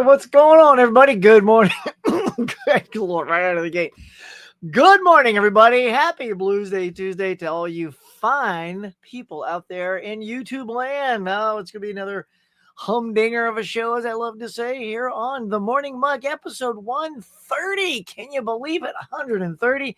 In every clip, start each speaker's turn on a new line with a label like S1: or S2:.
S1: What's going on, everybody? Good morning. Good Lord, right out of the gate. Good morning, everybody. Happy Blues Day Tuesday to all you fine people out there in YouTube land. Oh, it's going to be another humdinger of a show, as I love to say, here on The Morning Mug, episode 130. Can you believe it? 130.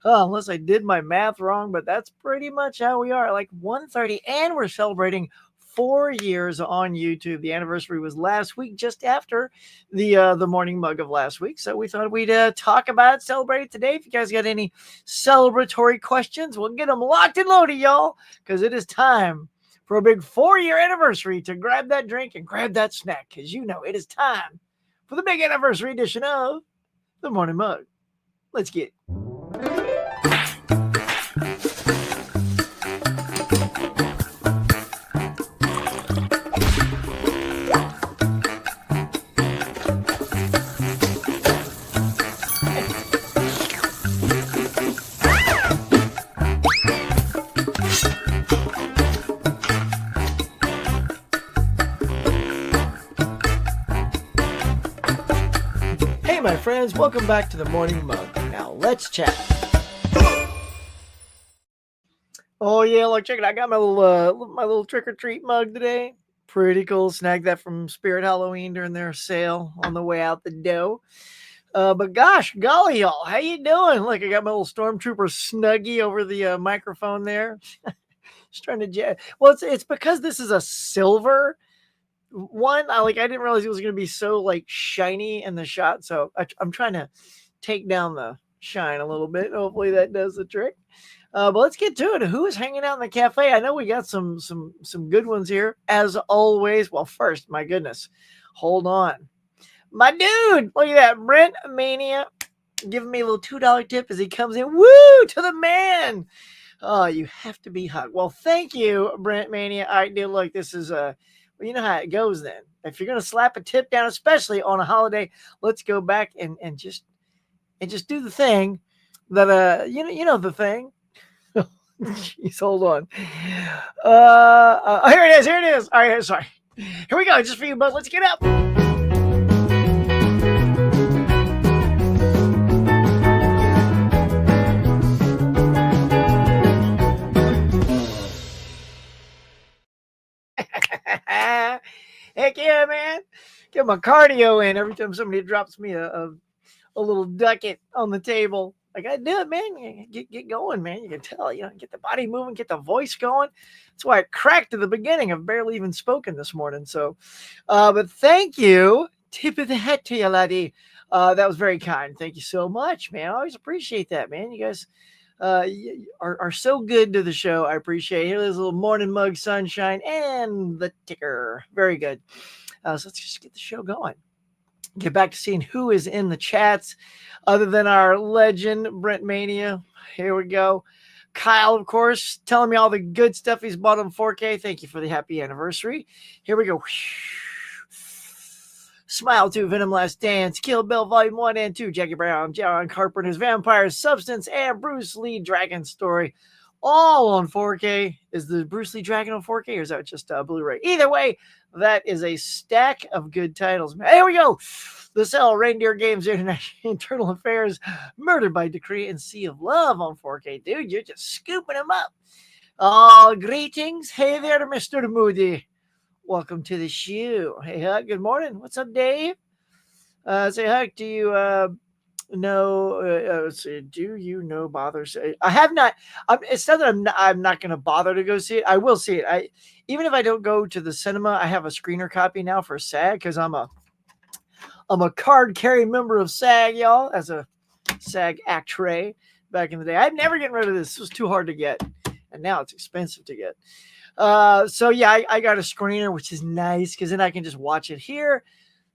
S1: Unless I did my math wrong, but that's pretty much how we are, like 130. And we're celebrating 4 years on YouTube. The anniversary was last week, just after the morning mug of last week. So we thought we'd talk about it, celebrate it today. If you guys got any celebratory questions, we'll get them locked and loaded, y'all, because it is time for a big 4-year anniversary to grab that drink and grab that snack, because you know it is time for the big anniversary edition of the morning mug. Let's get it. My friends, welcome back to the morning mug. Now let's chat. Oh yeah, look, check it out. I got my little trick or treat mug today. Pretty cool. Snagged that from Spirit Halloween during their sale on the way out the door. But gosh, golly, y'all, how you doing? Look, I got my little Stormtrooper Snuggie over the microphone there. Just trying to well, it's because this is a silver one. I didn't realize it was going to be so like shiny in the shot, so I'm trying to take down the shine a little bit. Hopefully that does the trick. But let's get to it. Who is hanging out in the cafe? I know we got some good ones here as always. Well, first, my goodness, hold on, my dude, look at that, Brent Mania, giving me a little $2 tip as he comes in. Woo, to the man. Oh, you have to be hugged. Well, thank you, Brent Mania. All right, dude, look, this is well, you know how it goes then. If you're going to slap a tip down, especially on a holiday, let's go back and just do the thing that, you know the thing. Jeez, hold on. Here it is. All right, sorry. Here we go, just for you, bud. Let's get up. Heck yeah, man. Get my cardio in every time somebody drops me a little ducat on the table. I got to do it, man. Get going, man. You can tell, get the body moving, get the voice going. That's why I cracked at the beginning. I've barely even spoken this morning. So, but thank you. Tip of the hat to you, laddie. That was very kind. Thank you so much, man. I always appreciate that, man. You guys are so good to the show. I appreciate it. Here's a little morning mug, sunshine, and the ticker. Very good. So let's just get the show going. Get back to seeing who is in the chats other than our legend, Brent Mania. Here we go. Kyle, of course, telling me all the good stuff he's bought on 4K. Thank you for the happy anniversary. Here we go. Smile 2, Venom Last Dance, Kill Bill Volume 1 and 2, Jackie Brown, John Carpenter's Vampire Substance, and Bruce Lee Dragon Story, all on 4K. Is the Bruce Lee Dragon on 4K, or is that just Blu-ray? Either way, that is a stack of good titles. Here we go. The Cell, Reindeer Games, Internal Affairs, Murder by Decree, and Sea of Love on 4K. Dude, you're just scooping them up. Greetings. Hey there, Mr. Moody. Welcome to the show. Hey, Huck, good morning. What's up, Dave? Say, Huck, do you let's see, do you know bother? I have not. It's not that I'm not going to bother to go see it. I will see it. Even if I don't go to the cinema, I have a screener copy now for SAG because I'm a card carrying member of SAG, y'all, as a SAG actray back in the day. I'd never get rid of this. It was too hard to get, and now it's expensive to get. So yeah, I got a screener, which is nice because then I can just watch it here,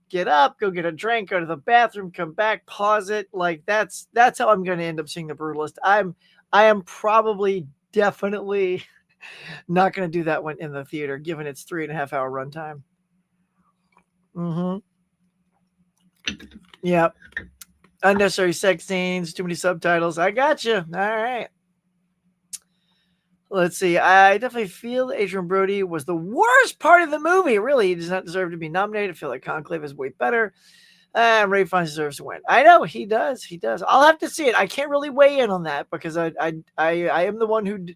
S1: get up, go get a drink, go to the bathroom, come back, pause it. Like that's how I'm going to end up seeing The Brutalist. I am probably definitely not going to do that one in the theater, given its 3.5 hour runtime. Yep. Unnecessary sex scenes, too many subtitles. I got you. All right. Let's see. I definitely feel that Adrian Brody was the worst part of the movie. Really, he does not deserve to be nominated. I feel like Conclave is way better. Ray Fiennes deserves to win. I know he does. He does. I'll have to see it. I can't really weigh in on that because I am the one who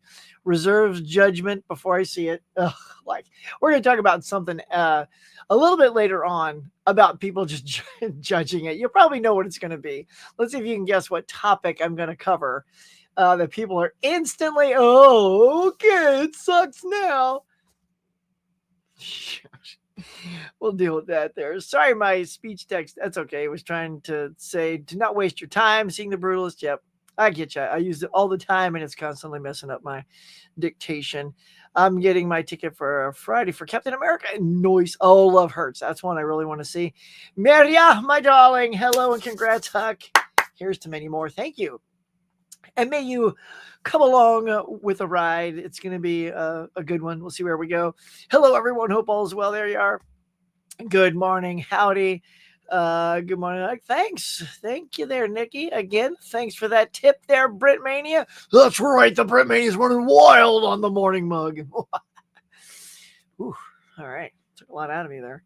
S1: reserves judgment before I see it. Ugh, like we're gonna talk about something a little bit later on about people just judging it. You'll probably know what it's going to be. Let's see if you can guess what topic I'm going to cover. That people are instantly, oh, okay, it sucks now. We'll deal with that there. Sorry, my speech text. That's okay. I was trying to say, do not waste your time seeing The Brutalist. Yep, I get you. I use it all the time, and it's constantly messing up my dictation. I'm getting my ticket for Friday for Captain America. Noise. Oh, Love Hurts. That's one I really want to see. Maria, my darling. Hello and congrats, Huck. Here's to many more. Thank you. And may you come along with a ride. It's going to be a good one. We'll see where we go. Hello, everyone. Hope all is well. There you are. Good morning. Howdy. Good morning. Thanks. Thank you there, Nikki. Again, thanks for that tip there, Britmania. That's right. The Britmania's running wild on the morning mug. Ooh, all right. Took a lot out of me there.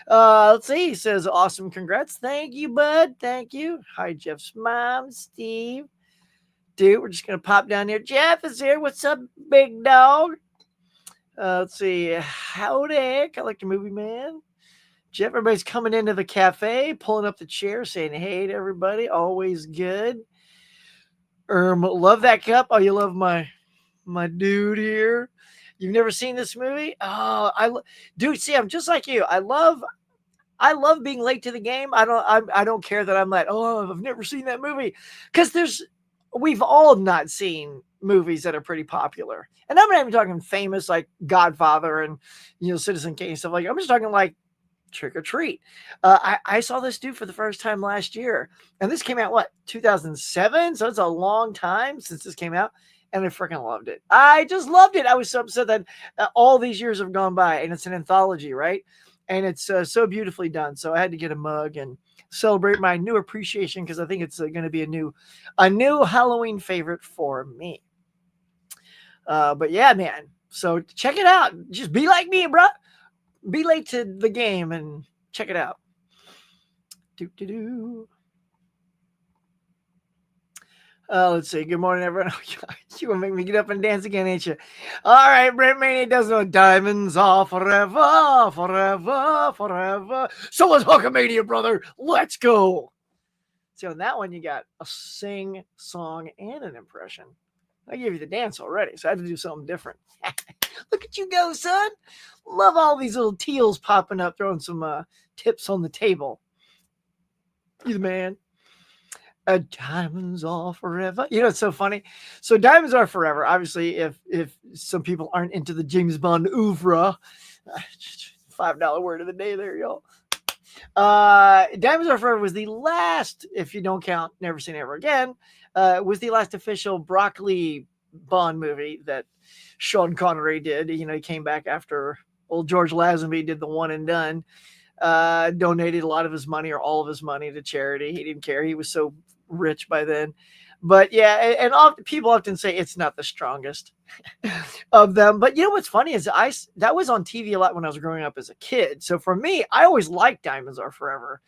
S1: Let's see. He says, awesome. Congrats. Thank you, bud. Thank you. Hi, Jeff's mom, Steve. Dude, we're just going to pop down here. Jeff is here. What's up, big dog? Let's see. Howdy. I like the movie, man. Jeff, everybody's coming into the cafe, pulling up the chair, saying hey to everybody. Always good. Love that cup. Oh, you love my dude here. You've never seen this movie? Oh, dude, see, I'm just like you. I love being late to the game. I don't care that I'm like, oh, I've never seen that movie. Because we've all not seen movies that are pretty popular. And I'm not even talking famous like Godfather and Citizen Kane and stuff like that. I'm just talking like Trick or Treat. I saw this dude for the first time last year, and this came out 2007, so it's a long time since this came out, and I freaking loved it. I just loved it. I was so upset that all these years have gone by, and it's an anthology, right? And it's so beautifully done. So I had to get a mug and celebrate my new appreciation because I think it's going to be a new Halloween favorite for me. But yeah, man. So check it out. Just be like me, bro. Be late to the game and check it out. Let's see. Good morning, everyone. You want to make me get up and dance again, ain't you? All right, Brent Maney does know diamonds are forever, forever, forever. So is Hulkamania, brother. Let's go. See, on that one, you got a sing, song, and an impression. I gave you the dance already, so I had to do something different. Look at you go, son. Love all these little teals popping up, throwing some tips on the table. You the man. Diamonds are forever. It's so funny. So diamonds are forever. Obviously, if some people aren't into the James Bond oeuvre, $5 word of the day there, y'all. Diamonds Are Forever was the last, if you don't count Never Say Never Again, was the last official Broccoli Bond movie that Sean Connery did. He came back after old George Lazenby did the one and done. Donated a lot of his money or all of his money to charity. He didn't care. He was so rich by then. But yeah, and people often say it's not the strongest of them. But what's funny is that was on TV a lot when I was growing up as a kid. So for me, I always liked Diamonds Are Forever.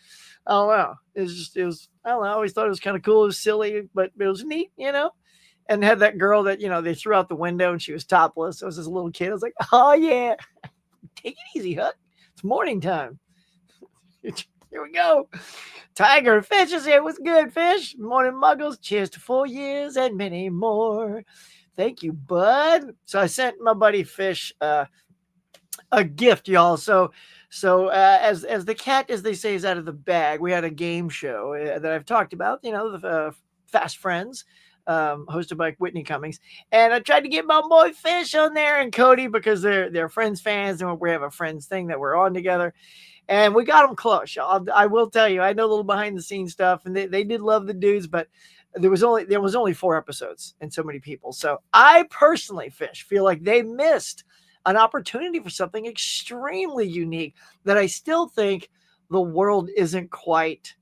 S1: I don't know. I don't know. I always thought it was kind of cool. It was silly, but it was neat, And had that girl that, they threw out the window and she was topless. I was this little kid. I was like, oh yeah, take it easy, Huck. It's morning time. Here we go. Tiger Fish is here. What's good, Fish? Morning, Muggles. Cheers to 4 years and many more. Thank you, bud. So I sent my buddy Fish a gift, y'all. So as the cat, as they say, is out of the bag, we had a game show that I've talked about, the Fast Friends, hosted by Whitney Cummings. And I tried to get my boy Fish on there and Cody because they're Friends fans and we have a Friends thing that we're on together. And we got them close. I will tell you, I know a little behind the scenes stuff, and they did love the dudes, but there was only 4 episodes and so many people. So I personally, Fish, feel like they missed an opportunity for something extremely unique that I still think the world isn't quite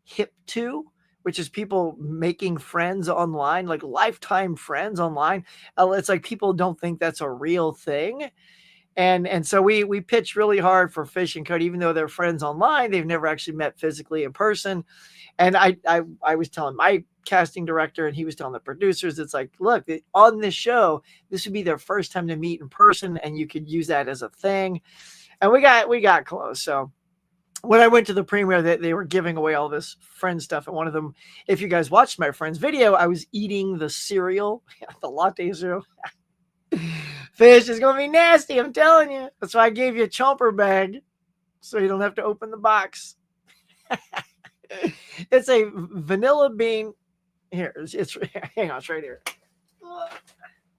S1: hip to, which is people making friends online, like lifetime friends online. It's like people don't think that's a real thing. And so we pitched really hard for Fish and Cody, even though they're friends online, they've never actually met physically in person. And I was telling my casting director, and he was telling the producers, it's like, look, on this show, this would be their first time to meet in person, and you could use that as a thing. And we got close. So when I went to the premiere, they were giving away all this friend stuff. And one of them, if you guys watched my friend's video, I was eating the cereal, the latte cereal. Fish is going to be nasty, I'm telling you. That's why I gave you a chomper bag, so you don't have to open the box. It's a vanilla bean. Here, it's hang on, it's right here.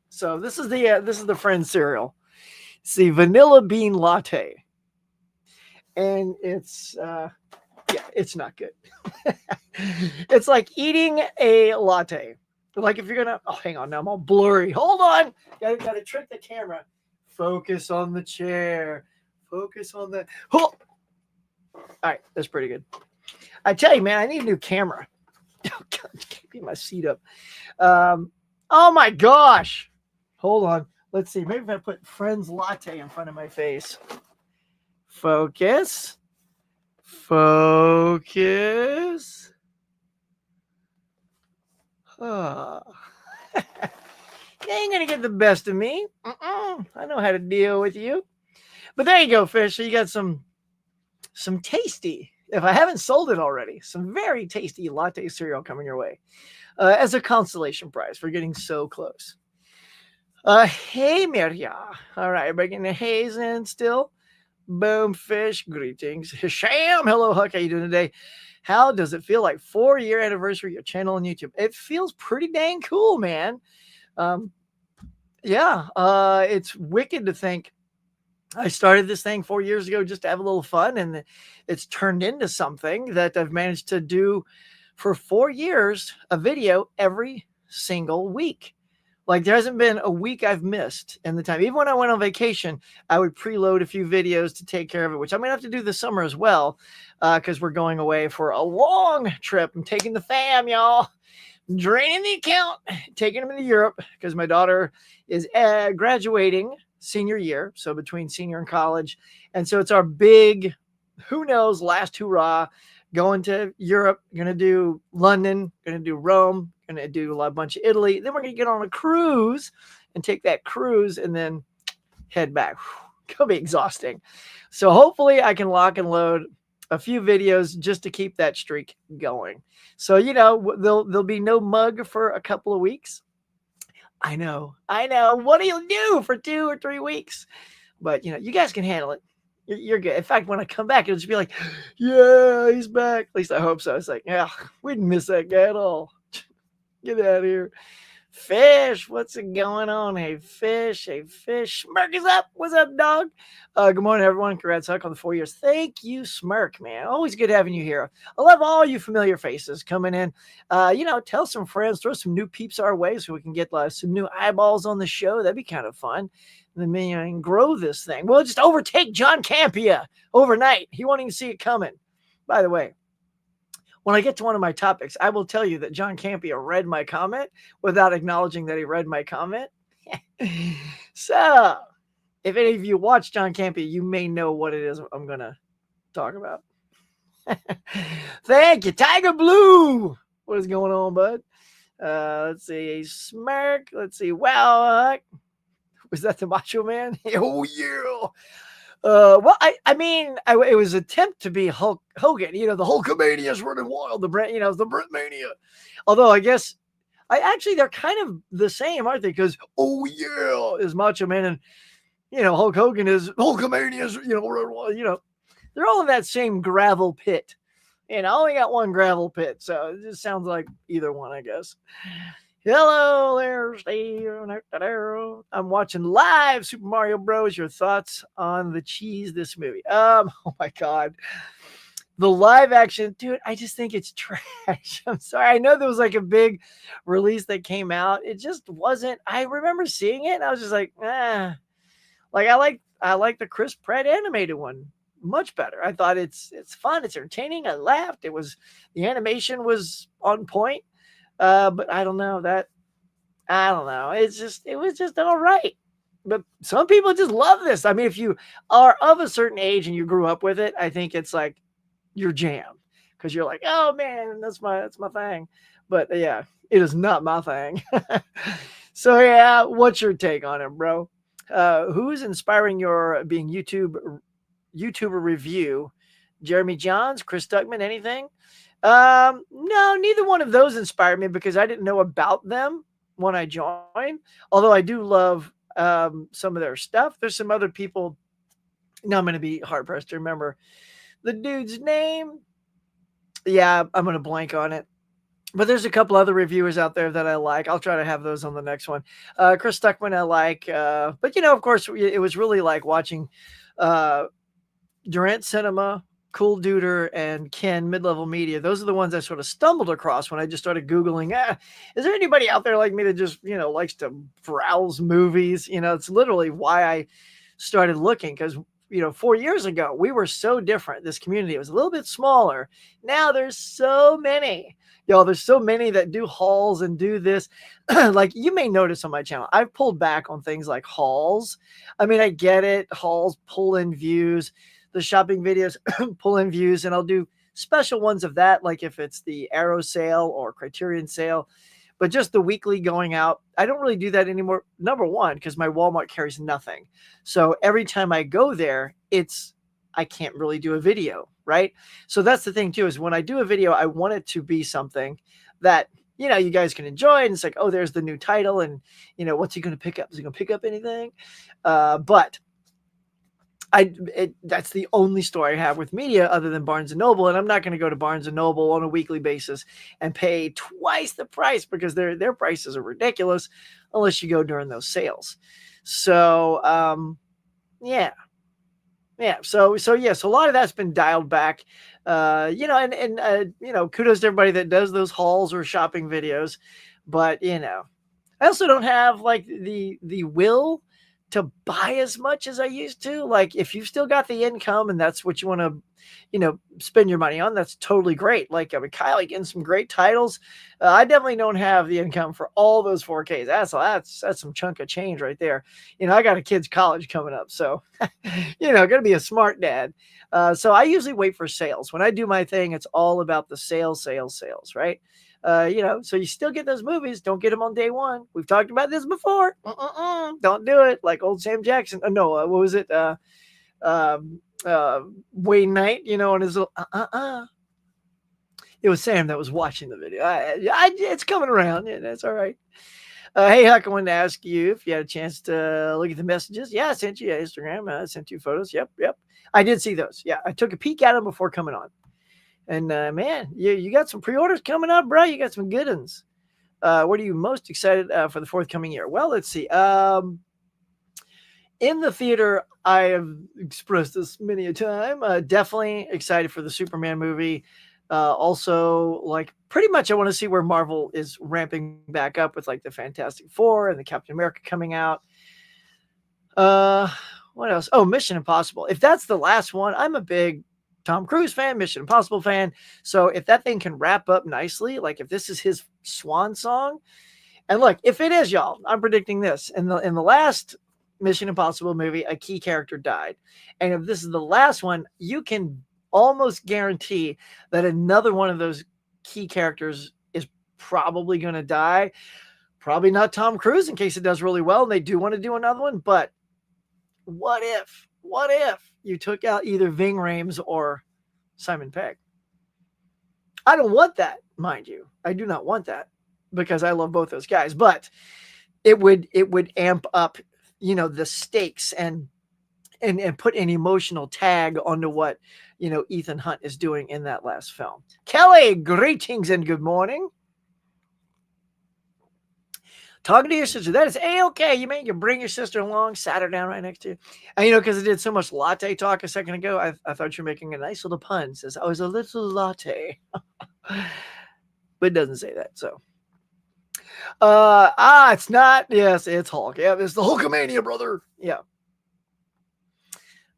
S1: So this is the friend cereal. It's the vanilla bean latte, and it's it's not good. It's like eating a latte. Like if you're gonna, oh, hang on, now I'm all blurry. Hold on, gotta trick the camera. Focus on the chair. Focus on the. Oh! All right, that's pretty good. I tell you, man, I need a new camera. Oh, God, keeping my seat up. Oh my gosh. Hold on. Let's see. Maybe if I put Friends Latte in front of my face. Focus. Focus. Oh. You ain't gonna get the best of me. I know how to deal with you. But there you go, Fish. So you got some tasty, if I haven't sold it already, some very tasty latte cereal coming your way as a consolation prize for getting so close. Hey, Mirya. All right, bringing the haze in still. Boom, Fish. Greetings. Hisham. Hello, Huck. How you doing today? How does it feel like 4-year anniversary of your channel on YouTube? It feels pretty dang cool, man. It's wicked to think I started this thing 4 years ago just to have a little fun, and it's turned into something that I've managed to do for 4 years, a video every single week. Like there hasn't been a week I've missed in the time. Even when I went on vacation, I would preload a few videos to take care of it, which I'm going to have to do this summer as well, because we're going away for a long trip. I'm taking the fam, y'all. Draining the account, taking them into Europe because my daughter is graduating senior year, so between senior and college. And so it's our big, who knows, last hurrah, going to Europe, going to do London, going to do Rome, going to do a bunch of Italy. Then we're going to get on a cruise and take that cruise and then head back. It'll be exhausting. So hopefully I can lock and load a few videos just to keep that streak going. So, there'll be no mug for a couple of weeks. I know. What do you do for 2 or 3 weeks? But, you guys can handle it. You're good. In fact, when I come back, it'll just be like, yeah, he's back. At least I hope so. It's like, yeah, we didn't miss that guy at all. Get out of here. Fish, what's going on? Hey, Fish. Smirk is up. What's up, dog? Good morning, everyone. Congrats, Huck, on the 4 years. Thank you, Smirk, man. Always good having you here. I love all you familiar faces coming in. Tell some friends, throw some new peeps our way so we can get some new eyeballs on the show. That'd be kind of fun. And then grow this thing. We'll just overtake John Campea overnight. He won't even see it coming. By the way, when I get to one of my topics, I will tell you that John Campea read my comment without acknowledging that he read my comment. So, if any of you watch John Campea, you may know what it is I'm going to talk about. Thank you, Tiger Blue. What is going on, bud? Let's see. Smirk. Let's see. Wow. Was that the Macho Man? Oh, yeah. Well, it was an attempt to be Hulk Hogan. The Hulkamania is running wild. The Britmania. Although I guess they're kind of the same, aren't they? Because oh yeah, is Macho Man, and Hulk Hogan is Hulkamania is running wild. They're all in that same gravel pit. And I only got one gravel pit, so it just sounds like either one, I guess. Hello there, Steve. I'm watching live Super Mario Bros. Your thoughts on the cheese this movie? Oh my God. The live action, dude, I just think it's trash. I'm sorry. I know there was like a big release that came out. It just wasn't. I remember seeing it and I was just like, Like I like the Chris Pratt animated one much better. I thought it's fun, it's entertaining. I laughed. The animation was on point. But I don't know that I don't know. It was just all right. But some people just love this. I mean, if you are of a certain age and you grew up with it, I think it's like your jam because you're like, oh man, that's my thing. But yeah, it is not my thing. So yeah, what's your take on it, bro? Who's inspiring your being YouTuber review? Jeremy Johns, Chris Duckman, anything? No, neither one of those inspired me because I didn't know about them when I joined. Although I do love some of their stuff. There's some other people. Now I'm going to be hard pressed to remember the dude's name. Yeah, I'm going to blank on it. But there's a couple other reviewers out there that I like. I'll try to have those on the next one. Chris Stuckman I like. But, of course, it was really like watching Durant Cinema, Cool Duder, and Ken Mid-Level Media. Those are the ones I sort of stumbled across when I just started Googling, is there anybody out there like me that just, likes to browse movies? It's literally why I started looking because, 4 years ago, we were so different. This community was a little bit smaller. Now there's so many. There's so many that do hauls and do this. Like you may notice on my channel, I've pulled back on things like hauls. I mean, I get it. Hauls pull in views. The shopping videos pull in views, and I'll do special ones of that, like if it's the Arrow sale or Criterion sale. But just the weekly going out, I don't really do that anymore. Number one, because my Walmart carries nothing. So every time I go there, I can't really do a video, right? So that's the thing too, is when I do a video, I want it to be something that, you guys can enjoy. And it's like, oh, there's the new title. And, what's he going to pick up? Is he going to pick up anything? But that's the only store I have with media other than Barnes and Noble. And I'm not going to go to Barnes and Noble on a weekly basis and pay twice the price because their prices are ridiculous unless you go during those sales. So, yeah. So a lot of that's been dialed back, and kudos to everybody that does those hauls or shopping videos. But, I also don't have like the will to buy as much as I used to. Like if you've still got the income and that's what you want to, spend your money on, that's totally great. Like, I mean, Kyle, getting some great titles. I definitely don't have the income for all those 4Ks. That's some chunk of change right there. I got a kid's college coming up. So, going to be a smart dad. So I usually wait for sales. When I do my thing, it's all about the sales, right? So you still get those movies. Don't get them on day one. We've talked about this before. Don't do it. Like old Sam Jackson. What was it? Wayne Knight, on his little, It was Sam that was watching the video. It's coming around. Yeah, that's all right. Hey, Huck, I wanted to ask you if you had a chance to look at the messages. Yeah, I sent you Instagram. I sent you photos. Yep. I did see those. Yeah, I took a peek at them before coming on. And man, you got some pre-orders coming up, bro. You got some good ones. What are you most excited for the forthcoming year? Well, let's see. In the theater, I have expressed this many a time. Definitely excited for the Superman movie. Also, like pretty much I want to see where Marvel is ramping back up with like the Fantastic Four and the Captain America coming out. What else? Oh, Mission Impossible. If that's the last one, I'm a big Tom Cruise fan, Mission Impossible fan. So if that thing can wrap up nicely, like if this is his swan song, and look, if it is, y'all, I'm predicting this. In the last Mission Impossible movie, a key character died. And if this is the last one, you can almost guarantee that another one of those key characters is probably going to die. Probably not Tom Cruise in case it does really well and they do want to do another one. But what if you took out either Ving Rhames or Simon Pegg? I don't want that, mind you. I do not want that because I love both those guys. But it would amp up, the stakes and put an emotional tag onto what, Ethan Hunt is doing in that last film. Kelly, greetings and good morning. Talking to your sister, that is A-okay. You bring your sister along, sat her down right next to you. And, because I did so much latte talk a second ago, I thought you were making a nice little pun. It says, I was a little latte. But it doesn't say that, so. It's not. Yes, it's Hulk. Yeah, it's the Hulkamania, brother. Yeah.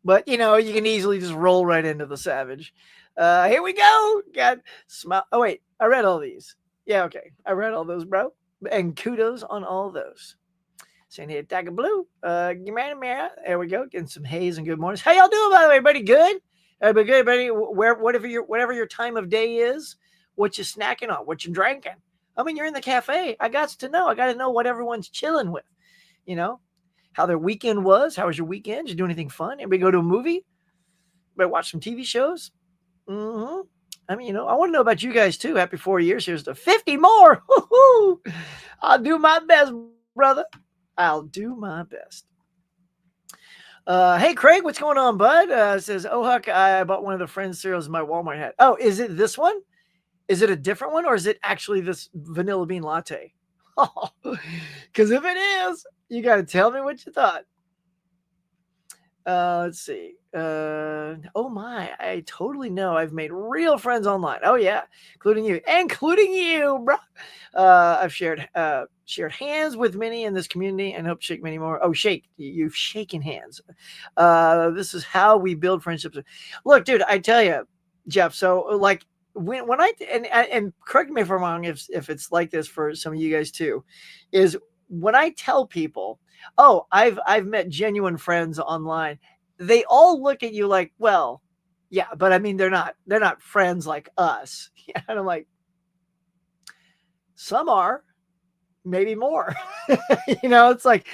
S1: But you can easily just roll right into the savage. Here we go. Got smile. Oh wait, I read all these. Yeah, okay, I read all those, bro. And kudos on all those. Saying here, Tiger Blue. There we go. Getting some haze and good mornings. How y'all doing, by the way? Everybody good? Everybody good? Everybody, whatever your time of day is, what you snacking on, what you drinking. I mean, you're in the cafe. I got to know. I got to know what everyone's chilling with. You know, how their weekend was. How was your weekend? Did you do anything fun? Anybody go to a movie? Anybody watch some TV shows? Mm-hmm. I mean, I want to know about you guys too. Happy 4 years. Here's to 50 more. Woo-hoo! I'll do my best, brother. I'll do my best. Hey, Craig, what's going on, bud? Says, oh, Huck, I bought one of the Friends cereals my Walmart had. Oh, is it this one? Is it a different one, or is it actually this vanilla bean latte? Because if it is, you got to tell me what you thought. Let's see. Oh my, I totally know I've made real friends online. Oh yeah, including you, bro. I've shared hands with many in this community and hope to shake many more. Oh, you've shaken hands. This is how we build friendships. Look, dude, I tell you, Jeff. So like when I and correct me if I'm wrong, if it's like this for some of you guys too, is when I tell people, oh, I've met genuine friends online, they all look at you like, well, yeah, but I mean, they're not friends like us. And I'm like, some are, maybe more. It's like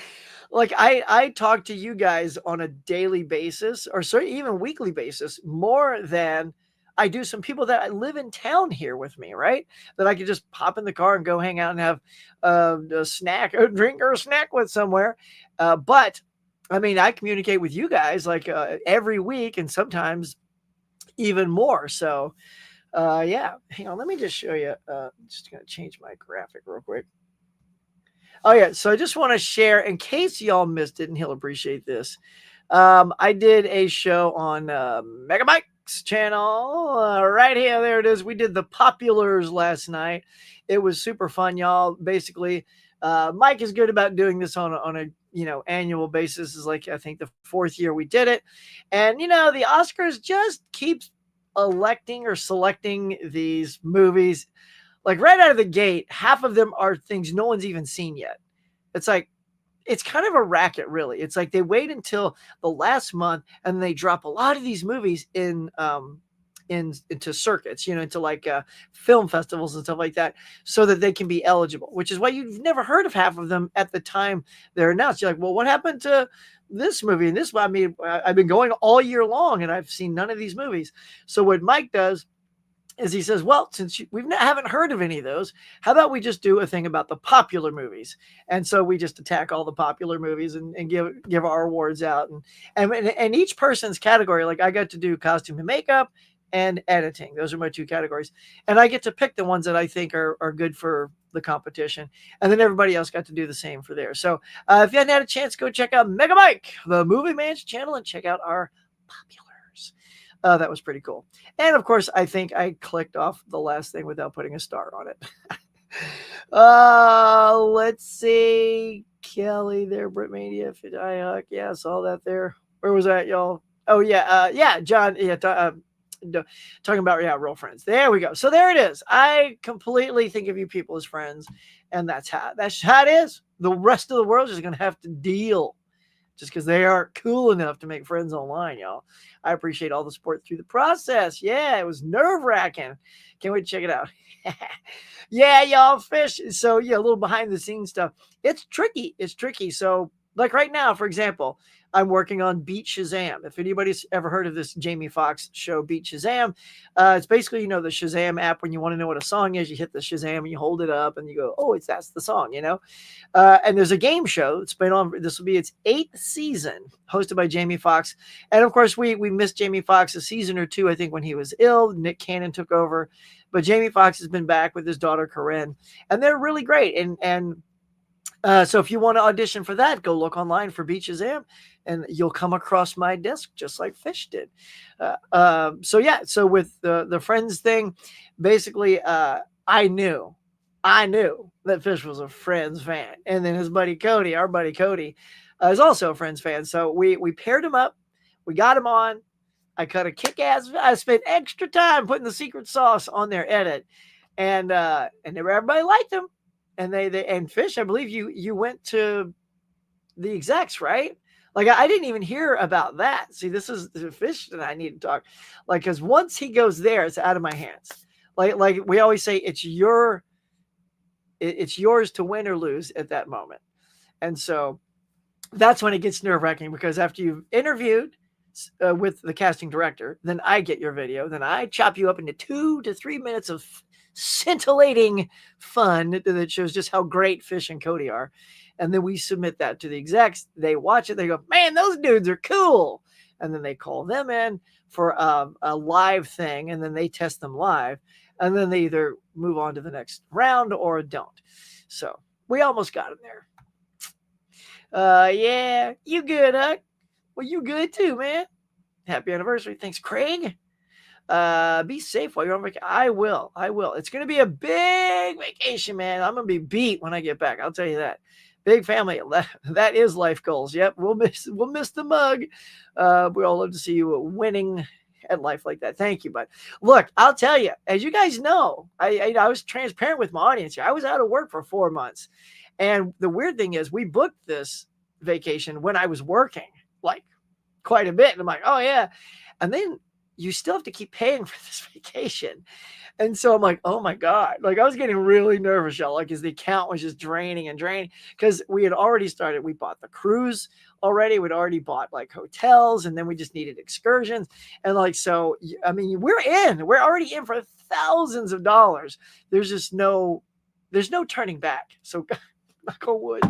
S1: I talk to you guys on a daily basis, or certainly even weekly basis, more than I do some people that I live in town here with me, right? That I could just pop in the car and go hang out and have a snack, a drink, or a snack with somewhere. But I mean, I communicate with you guys like every week, and sometimes even more. So, yeah. Hang on, let me just show you. Just gonna change my graphic real quick. Oh yeah, so I just want to share in case y'all missed it, and he'll appreciate this. I did a show on Megabytes channel right here. There it is. We did the Populars last night. It was super fun, y'all. Basically, Mike is good about doing this on a annual basis. Is like I think the 4th year we did it, and the Oscars just keeps electing or selecting these movies. Like right out of the gate, half of them are things no one's even seen yet. It's like, it's kind of a racket, really. It's like they wait until the last month and they drop a lot of these movies into circuits, into like film festivals and stuff like that, so that they can be eligible. Which is why you've never heard of half of them at the time they're announced. You're like, well, what happened to this movie and this? I mean, I've been going all year long and I've seen none of these movies. So what Mike does is he says, well, since we haven't heard of any of those, how about we just do a thing about the popular movies? And so we just attack all the popular movies and give our awards out. And each person's category, like I got to do costume and makeup and editing. Those are my 2 categories. And I get to pick the ones that I think are good for the competition. And then everybody else got to do the same for theirs. So if you hadn't had a chance, go check out Mega Mike, the Movie Man's channel, and check out our popular. That was pretty cool. And of course, I think I clicked off the last thing without putting a star on it. Let's see. Kelly there, Britmania, Huck. Yeah, I saw that there. Where was that, y'all? Oh, yeah. John. Yeah. Talking about, real friends. There we go. So there it is. I completely think of you people as friends. And that's how it is. The rest of the world is going to have to deal just because they aren't cool enough to make friends online, y'all. I appreciate all the support through the process. Yeah, it was nerve-wracking. Can't wait to check it out. Yeah, y'all, fish. So, yeah, a little behind-the-scenes stuff. It's tricky. So, like right now, for example, I'm working on Beat Shazam. If anybody's ever heard of this Jamie Foxx show, Beat Shazam, it's basically, the Shazam app. When you want to know what a song is, you hit the Shazam and you hold it up and you go, oh, that's the song, And there's a game show. It's been on, this will be its 8th season, hosted by Jamie Foxx. And of course, we missed Jamie Foxx a season or 2, I think, when he was ill. Nick Cannon took over. But Jamie Foxx has been back with his daughter, Corinne. And they're really great. And so if you want to audition for that, go look online for Beat Shazam, and you'll come across my desk just like Fish did. So with the Friends thing, basically, I knew that Fish was a Friends fan, and then his buddy Cody, our buddy Cody, is also a Friends fan. So we paired him up. We got them on. I cut a kick-ass. I spent extra time putting the secret sauce on their edit, and everybody liked them. And they and Fish, I believe you went to the execs, right? Like I didn't even hear about that. See, this is the Fish that I need to talk. Like, because once he goes there, it's out of my hands. Like we always say, it's yours to win or lose at that moment. And so that's when it gets nerve-wracking, because after you've interviewed with the casting director, then I get your video, then I chop you up into 2 to 3 minutes of scintillating fun that shows just how great Fish and Cody are. And then we submit that to the execs. They watch it. They go, man, those dudes are cool. And then they call them in for a live thing, and then they test them live. And then they either move on to the next round or don't. So we almost got him there. Yeah, you good, huh? Well, you good too, man. Happy anniversary. Thanks, Craig. Be safe while you're on vacation. I will. It's going to be a big vacation, man. I'm going to be beat when I get back. I'll tell you that. Big family. That is life goals. Yep. We'll miss the mug. We all love to see you winning at life like that. Thank you, bud. Look, I'll tell you, as you guys know, I was transparent with my audience here. I was out of work for 4 months. And the weird thing is, we booked this vacation when I was working, like quite a bit. And I'm like, oh yeah. And then you still have to keep paying for this vacation. And so I'm like, oh my God. Like I was getting really nervous, y'all, like as the account was just draining and draining, because we had already started. We bought the cruise already. We'd already bought like hotels, and then we just needed excursions. And like, so, I mean, we're already in for thousands of dollars. There's no turning back. So knock on wood.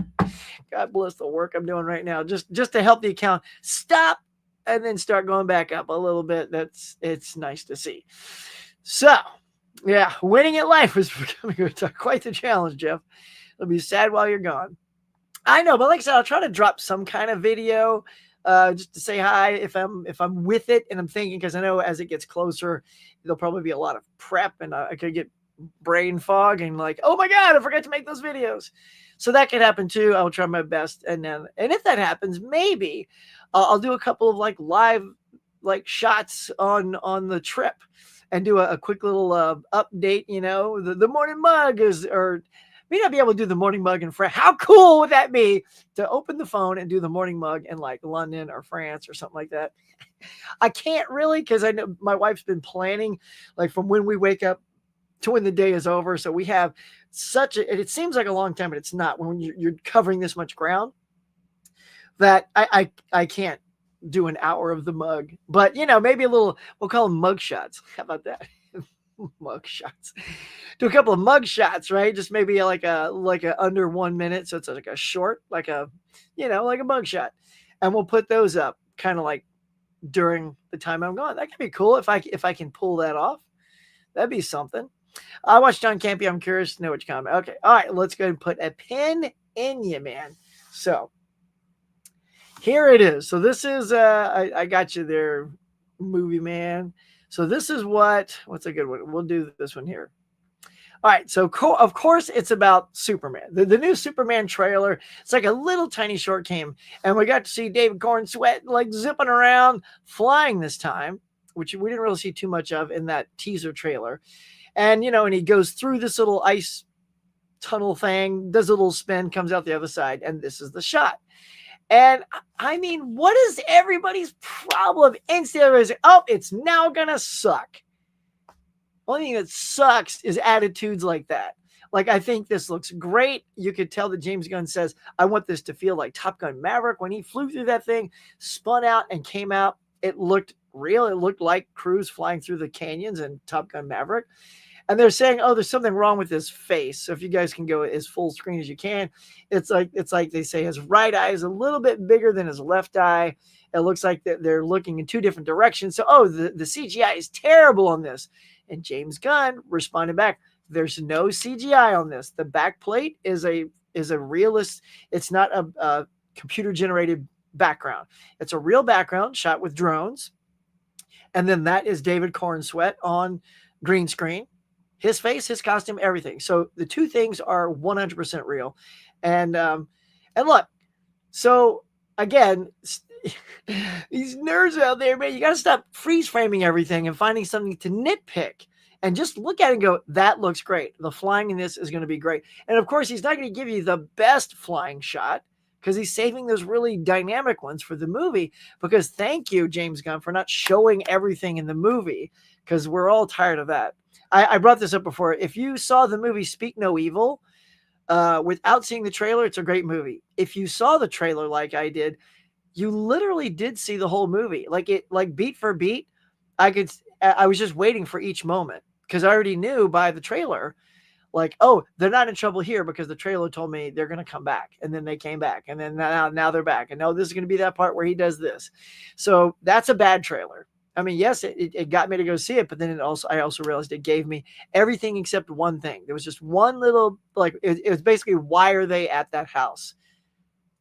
S1: God bless the work I'm doing right now. Just to help the account stop and then start going back up a little bit. It's nice to see. So yeah, winning at life is becoming quite the challenge, Jeff. It'll be sad while you're gone. I know, but like I said, I'll try to drop some kind of video just to say hi if I'm with it, and I'm thinking, because I know as it gets closer, there'll probably be a lot of prep, and I could get brain fog and like, oh my God, I forgot to make those videos. So that could happen too. I'll try my best, and if that happens, maybe I'll do a couple of like live like shots on the trip, and do a quick little update. You know, the morning mug is, or may not be able to do the morning mug in France. How cool would that be to open the phone and do the morning mug in like London or France or something like that? I can't really, because I know my wife's been planning like from when we wake up to when the day is over. So we have it seems like a long time, but it's not when you're covering this much ground, that I can't do an hour of the mug. But, you know, maybe a little, we'll call them mug shots. How about that? Mug shots. Do a couple of mug shots, right? Just maybe like a under 1 minute. So it's like a short, like a mug shot. And we'll put those up kind of like during the time I'm gone. That could be cool if I can pull that off. That'd be something. I watched John Campy. I'm curious to know what you comment. Okay. All right. Let's go ahead and put a pin in you, man. So here it is. So this is, I got you there, movie man. So this is what's a good one. We'll do this one here. All right. So of course it's about Superman, the new Superman trailer. It's like a little tiny short came, and we got to see David Cornsweet like zipping around, flying this time, which we didn't really see too much of in that teaser trailer. And, and he goes through this little ice tunnel thing, does a little spin, comes out the other side, and this is the shot. And I mean, what is everybody's problem? Instantly, everybody's like, oh, it's now gonna suck. Only thing that sucks is attitudes like that. Like, I think this looks great. You could tell that James Gunn says, I want this to feel like Top Gun Maverick. When he flew through that thing, spun out and came out, it looked real. It looked like Cruise flying through the canyons in Top Gun Maverick. And they're saying, oh, there's something wrong with his face. So if you guys can go as full screen as you can, it's like they say his right eye is a little bit bigger than his left eye. It looks like they're looking in two different directions. So, oh, the CGI is terrible on this. And James Gunn responded back, there's no CGI on this. The back plate is a realist. It's not a computer generated background. It's a real background shot with drones. And then that is David Cornsweet on green screen. His face, his costume, everything. So the two things are 100% real. And look, so again, these nerds out there, man, you got to stop freeze framing everything and finding something to nitpick and just look at it and go, that looks great. The flying in this is going to be great. And of course, he's not going to give you the best flying shot because he's saving those really dynamic ones for the movie. Because thank you, James Gunn, for not showing everything in the movie because we're all tired of that. I brought this up before. If you saw the movie Speak No Evil, without seeing the trailer, it's a great movie. If you saw the trailer like I did, you literally did see the whole movie, like beat for beat. I was just waiting for each moment because I already knew by the trailer, like, oh, they're not in trouble here because the trailer told me they're going to come back, and then they came back, and then now they're back, and no, this is going to be that part where he does this. So that's a bad trailer. I mean, yes, it got me to go see it, but then I also realized it gave me everything except one thing. There was just one little, like, it was basically, why are they at that house?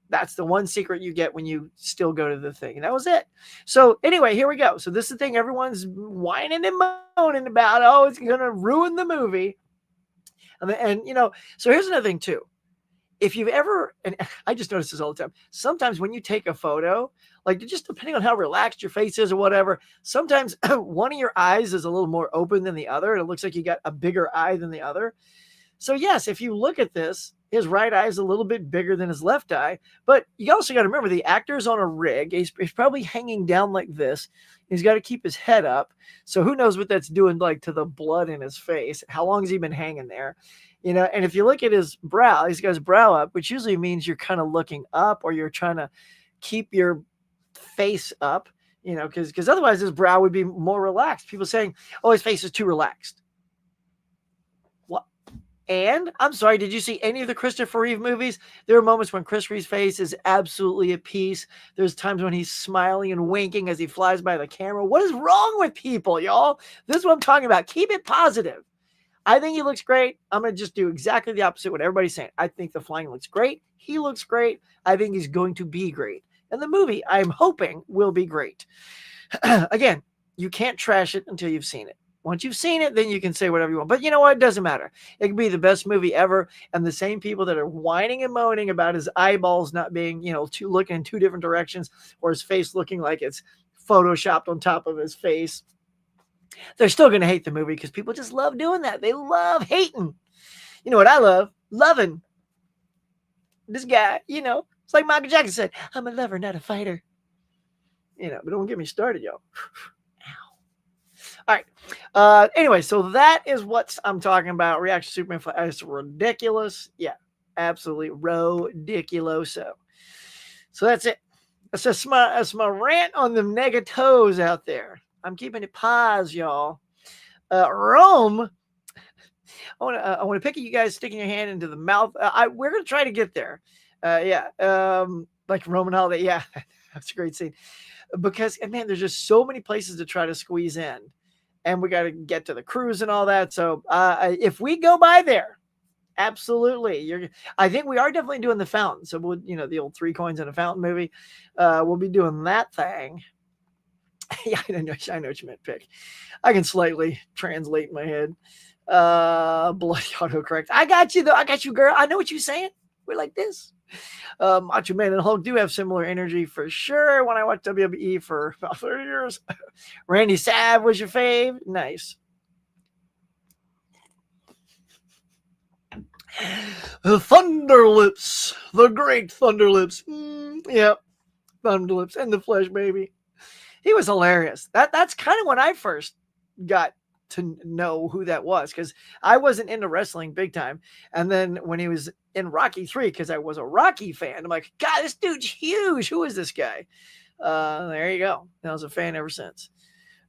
S1: That's the one secret you get when you still go to the thing. And that was it. So anyway, here we go. So this is the thing everyone's whining and moaning about. Oh, it's going to ruin the movie. And so here's another thing too. If you've ever, and I just notice this all the time, sometimes when you take a photo, like just depending on how relaxed your face is or whatever, sometimes one of your eyes is a little more open than the other. And it looks like you got a bigger eye than the other. So yes, if you look at this, his right eye is a little bit bigger than his left eye, but you also got to remember the actor's on a rig. He's probably hanging down like this. He's got to keep his head up. So who knows what that's doing like to the blood in his face? How long has he been hanging there? And if you look at his brow, he's got his brow up, which usually means you're kind of looking up or you're trying to keep your face up, because otherwise his brow would be more relaxed. People saying, oh, his face is too relaxed. And I'm sorry, did you see any of the Christopher Reeve movies? There are moments when Chris Reeve's face is absolutely at peace. There's times when he's smiling and winking as he flies by the camera. What is wrong with people, y'all? This is what I'm talking about. Keep it positive. I think he looks great. I'm going to just do exactly the opposite of what everybody's saying. I think the flying looks great. He looks great. I think he's going to be great. And the movie, I'm hoping, will be great. Again, you can't trash it until you've seen it. Once you've seen it, then you can say whatever you want. But you know what? It doesn't matter. It could be the best movie ever. And the same people that are whining and moaning about his eyeballs not being, looking in two different directions, or his face looking like it's photoshopped on top of his face, they're still going to hate the movie because people just love doing that. They love hating. You know what I love? Loving. This guy, it's like Michael Jackson said, I'm a lover, not a fighter. But don't get me started, y'all. All right. Anyway, so that is what I'm talking about. Reaction to Superman Flash. It's ridiculous. Yeah, absolutely ridiculoso. So that's it. That's my rant on the negatos out there. I'm keeping it pause, y'all. Rome. I want to pick at you guys sticking your hand into the mouth. We're gonna try to get there. Like Roman Holiday. Yeah, that's a great scene. Because man, there's just so many places to try to squeeze in. And we got to get to the cruise and all that. So if we go by there, absolutely. I think we are definitely doing the fountain. So we'll, the old 3 coins in a fountain movie. We'll be doing that thing. Yeah, I know what you meant, Pick. I can slightly translate in my head. Bloody autocorrect. I got you though. I got you, girl. I know what you're saying. We're like this. Macho Man and Hulk do have similar energy for sure. When I watched WWE for about 30 years, Randy Sav was your fave. Nice. The Thunderlips, the great Thunderlips. Yep, Thunderlips and the Flesh Baby. He was hilarious. That's kind of when I first got to know who that was, because I wasn't into wrestling big time. And then when he was in Rocky 3, because I was a Rocky fan, I'm like, God, this dude's huge. Who is this guy? There you go. I was a fan ever since.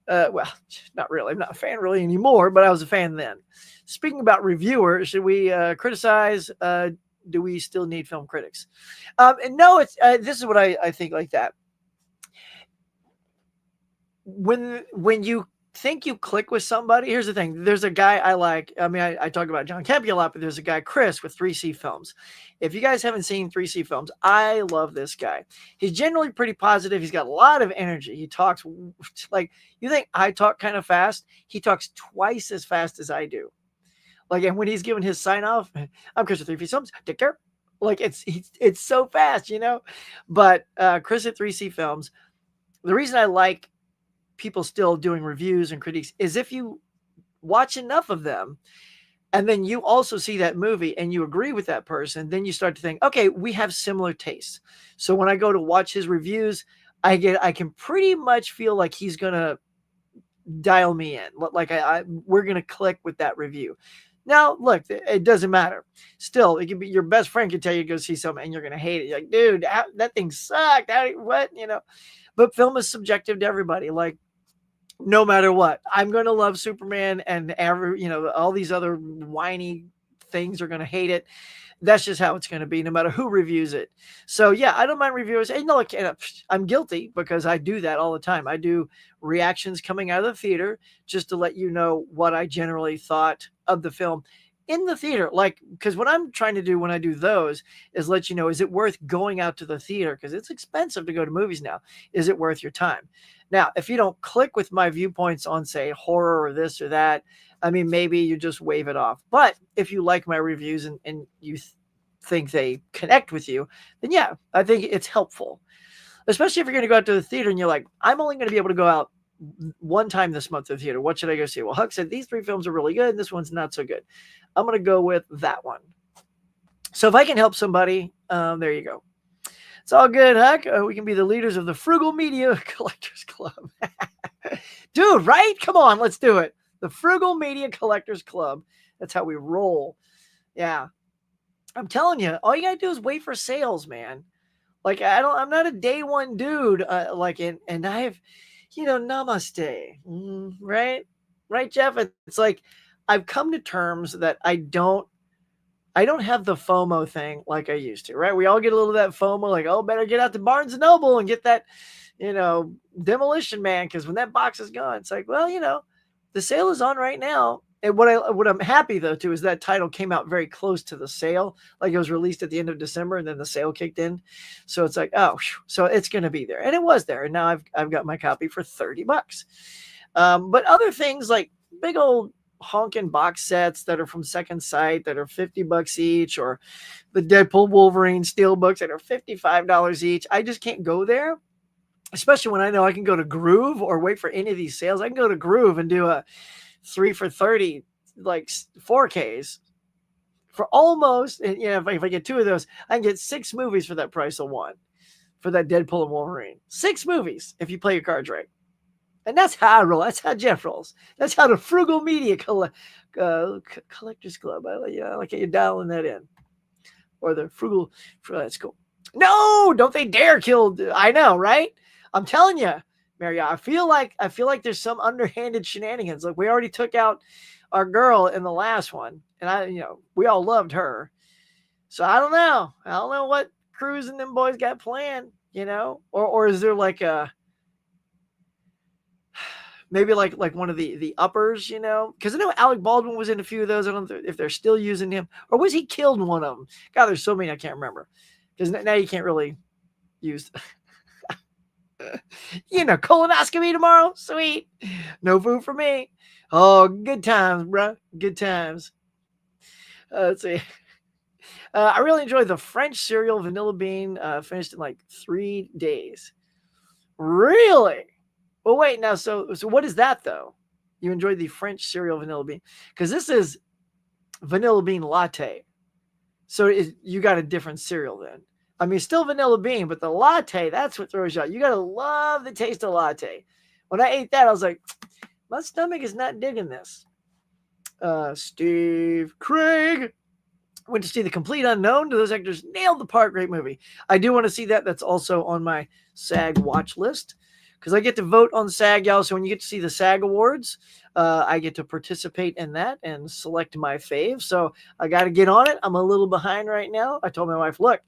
S1: Well, not really. I'm not a fan really anymore, but I was a fan then. Speaking about reviewers, should we criticize? Do we still need film critics? No, it's this is what I think like that. When you think you click with somebody, here's the thing. There's a guy I like. I mean, I talk about John Campea a lot, but there's a guy, Chris, with 3C Films. If you guys haven't seen 3C Films, I love this guy. He's generally pretty positive. He's got a lot of energy. He talks like, you think I talk kind of fast? He talks twice as fast as I do. Like, and when he's giving his sign off, I'm Chris with 3C Films. Take care. Like it's so fast, you know. But Chris at 3C Films, the reason I like people still doing reviews and critiques is if you watch enough of them and then you also see that movie and you agree with that person, then you start to think, okay, we have similar tastes. So when I go to watch his reviews, I can pretty much feel like he's gonna dial me in. Like we're gonna click with that review. Now, look, it doesn't matter. Still, it can be your best friend can tell you to go see something and you're gonna hate it. You're like, dude, that thing sucked. What, you know? But film is subjective to everybody. Like, no matter what, I'm going to love Superman, and all these other whiny things are going to hate it. That's just how it's going to be, no matter who reviews it. So yeah, I don't mind reviewers. And look, I'm guilty because I do that all the time. I do reactions coming out of the theater just to let you know what I generally thought of the film in the theater. Like, because what I'm trying to do when I do those is let you know, is it worth going out to the theater? Because it's expensive to go to movies now. Is it worth your time? Now, if you don't click with my viewpoints on, say, horror or this or that, I mean, maybe you just wave it off. But if you like my reviews and you think they connect with you, then yeah, I think it's helpful. Especially if you're going to go out to the theater and you're like, I'm only going to be able to go out one time this month to the theater. What should I go see? Well, Huck said these 3 films are really good, and this one's not so good. I'm going to go with that one. So if I can help somebody, there you go. It's all good, Huck. We can be the leaders of the Frugal Media Collectors Club. Dude, right? Come on, let's do it. The Frugal Media Collectors Club. That's how we roll. Yeah. I'm telling you, all you got to do is wait for sales, man. Like, I'm not a day one dude. And I have, namaste. Right? Right, Jeff? It's like, I've come to terms that I don't have the FOMO thing like I used to, right? We all get a little of that FOMO, like, oh, better get out to Barnes & Noble and get that, Demolition Man, because when that box is gone, it's like, well, the sale is on right now. And what I'm happy, though, too, is that title came out very close to the sale. Like, it was released at the end of December, and then the sale kicked in. So it's like, oh, so it's going to be there. And it was there. And now I've got my copy for $30. But other things like big old honking box sets that are from Second Sight that are $50 each, or the Deadpool Wolverine steel books that are $55 each. I just can't go there, especially when I know I can go to Groove or wait for any of these sales. I can go to Groove and do a 3 for $30, like 4Ks for almost, and if I get 2 of those, I can get 6 movies for that price of 1 for that Deadpool and Wolverine. 6 movies if you play your cards right. And that's how I roll. That's how Jeff rolls. That's how the Frugal Media Collectors Club. I like how you're dialing that in. Or the Frugal. That's cool. No, don't they dare kill. I know, right? I'm telling you, Maria. I feel like there's some underhanded shenanigans. Like, we already took out our girl in the last one, and we all loved her. So I don't know. I don't know what Cruz and them boys got planned. Or is there like a. Maybe like one of the uppers, because I know Alec Baldwin was in a few of those. I don't know if they're still using him, or was he killed in one of them? God, there's so many I can't remember, because now you can't really use. Colonoscopy tomorrow, sweet. No food for me. Oh, good times, bro. Good times. Let's see. I really enjoyed the French cereal Vanilla Bean. Finished in like 3 days. Really? Well, wait, now, so what is that, though? You enjoyed the French cereal Vanilla Bean? Because this is Vanilla Bean Latte. So you got a different cereal then. I mean, still Vanilla Bean, but the latte, that's what throws you out. You got to love the taste of latte. When I ate that, I was like, my stomach is not digging this. Steve Craig went to see The Complete Unknown. Those actors nailed the part. Great movie. I do want to see that. That's also on my SAG watch list, because I get to vote on SAG, y'all. So when you get to see the SAG Awards, I get to participate in that and select my fave. So I got to get on it. I'm a little behind right now. I told my wife, look,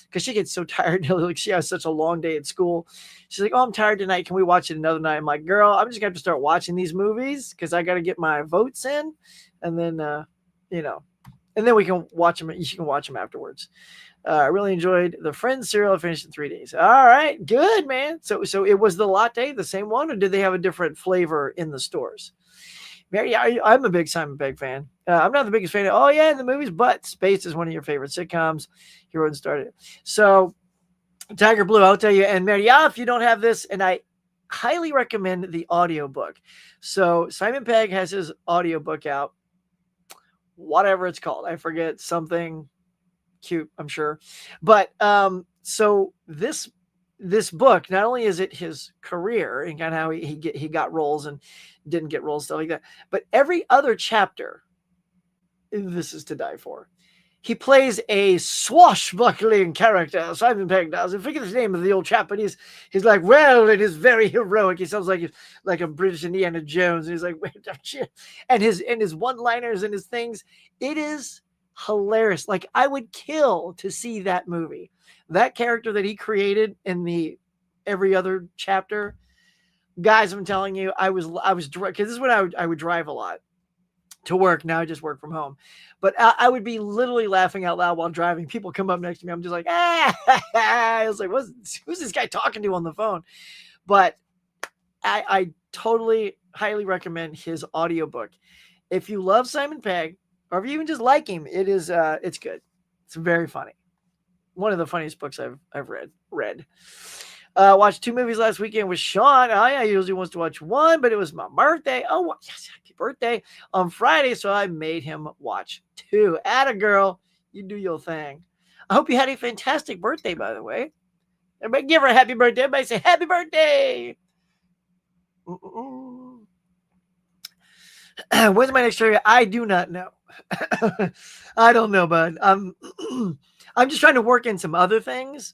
S1: because she gets so tired. Like, she has such a long day at school. She's like, oh, I'm tired tonight. Can we watch it another night? I'm like, girl, I'm just going to have to start watching these movies because I got to get my votes in. And then, and then we can watch them. You can watch them afterwards. I really enjoyed the Friends cereal. I finished in 3 days. All right, good, man. So it was the latte, the same one, or did they have a different flavor in the stores? Mary, I'm a big Simon Pegg fan. I'm not the biggest fan of, oh yeah, the movies, but Space is one of your favorite sitcoms. He wrote and started it. So Tiger Blue, I'll tell you. And Mary, if you don't have this, and I highly recommend the audiobook. So Simon Pegg has his audiobook out, whatever it's called. I forget, something cute, I'm sure. But so this book, not only is it his career and kind of how he got roles and didn't get roles, stuff like that, but every other chapter, this is to die for. He plays a swashbuckling character, Simon Pegg does. I forget the name of the old chap, but he's like, well, it is very heroic. He sounds like a British Indiana Jones. And he's like, wait, don't you? And his one-liners and his things, it is hilarious. Like, I would kill to see that movie. That character that he created in the every other chapter, guys, I'm telling you, I was because this is when I would drive a lot to work. Now I just work from home, but I would be literally laughing out loud while driving. People come up next to me. I'm just like, I was like, who's this guy talking to on the phone? But I totally highly recommend his audiobook. If you love Simon Pegg, or if you even just like him, it's good. It's very funny. One of the funniest books I've read. Watched 2 movies last weekend with Sean. I usually wants to watch one, but it was my birthday. Oh, yes, happy birthday on Friday, so I made him watch 2. Atta girl, you do your thing. I hope you had a fantastic birthday, by the way. Everybody give her a happy birthday. Everybody say happy birthday. When's my next trivia? I do not know. I don't know, bud. I'm just trying to work in some other things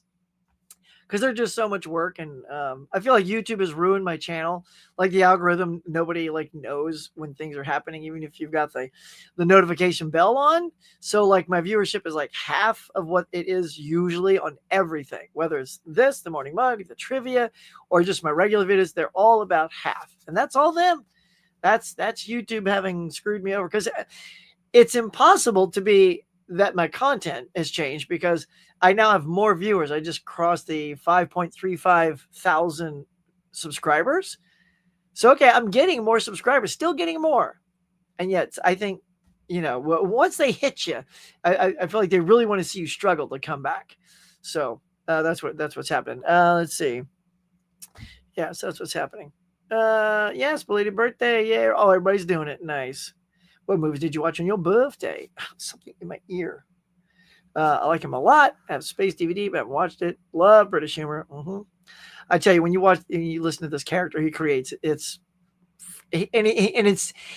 S1: because they're just so much work, and I feel like YouTube has ruined my channel. Like the algorithm, nobody like knows when things are happening, even if you've got the notification bell on. So like my viewership is like half of what it is usually on everything, whether it's this, the morning mug, the trivia, or just my regular videos. They're all about half, and that's all them. That's YouTube having screwed me over, because it's impossible to be that my content has changed because I now have more viewers. I just crossed the 5.35 thousand subscribers. So, okay, I'm getting more subscribers, still getting more. And yet I think, once they hit you, I feel like they really want to see you struggle to come back. So that's what's happening. Let's see. Yeah, so that's what's happening. Yes, belated birthday. Yeah. Oh, everybody's doing it. Nice. What movies did you watch on your birthday? Something in my ear. I like him a lot. I have Space DVD, but I haven't watched it. Love British humor. I tell you, when you watch and you listen to this character he creates,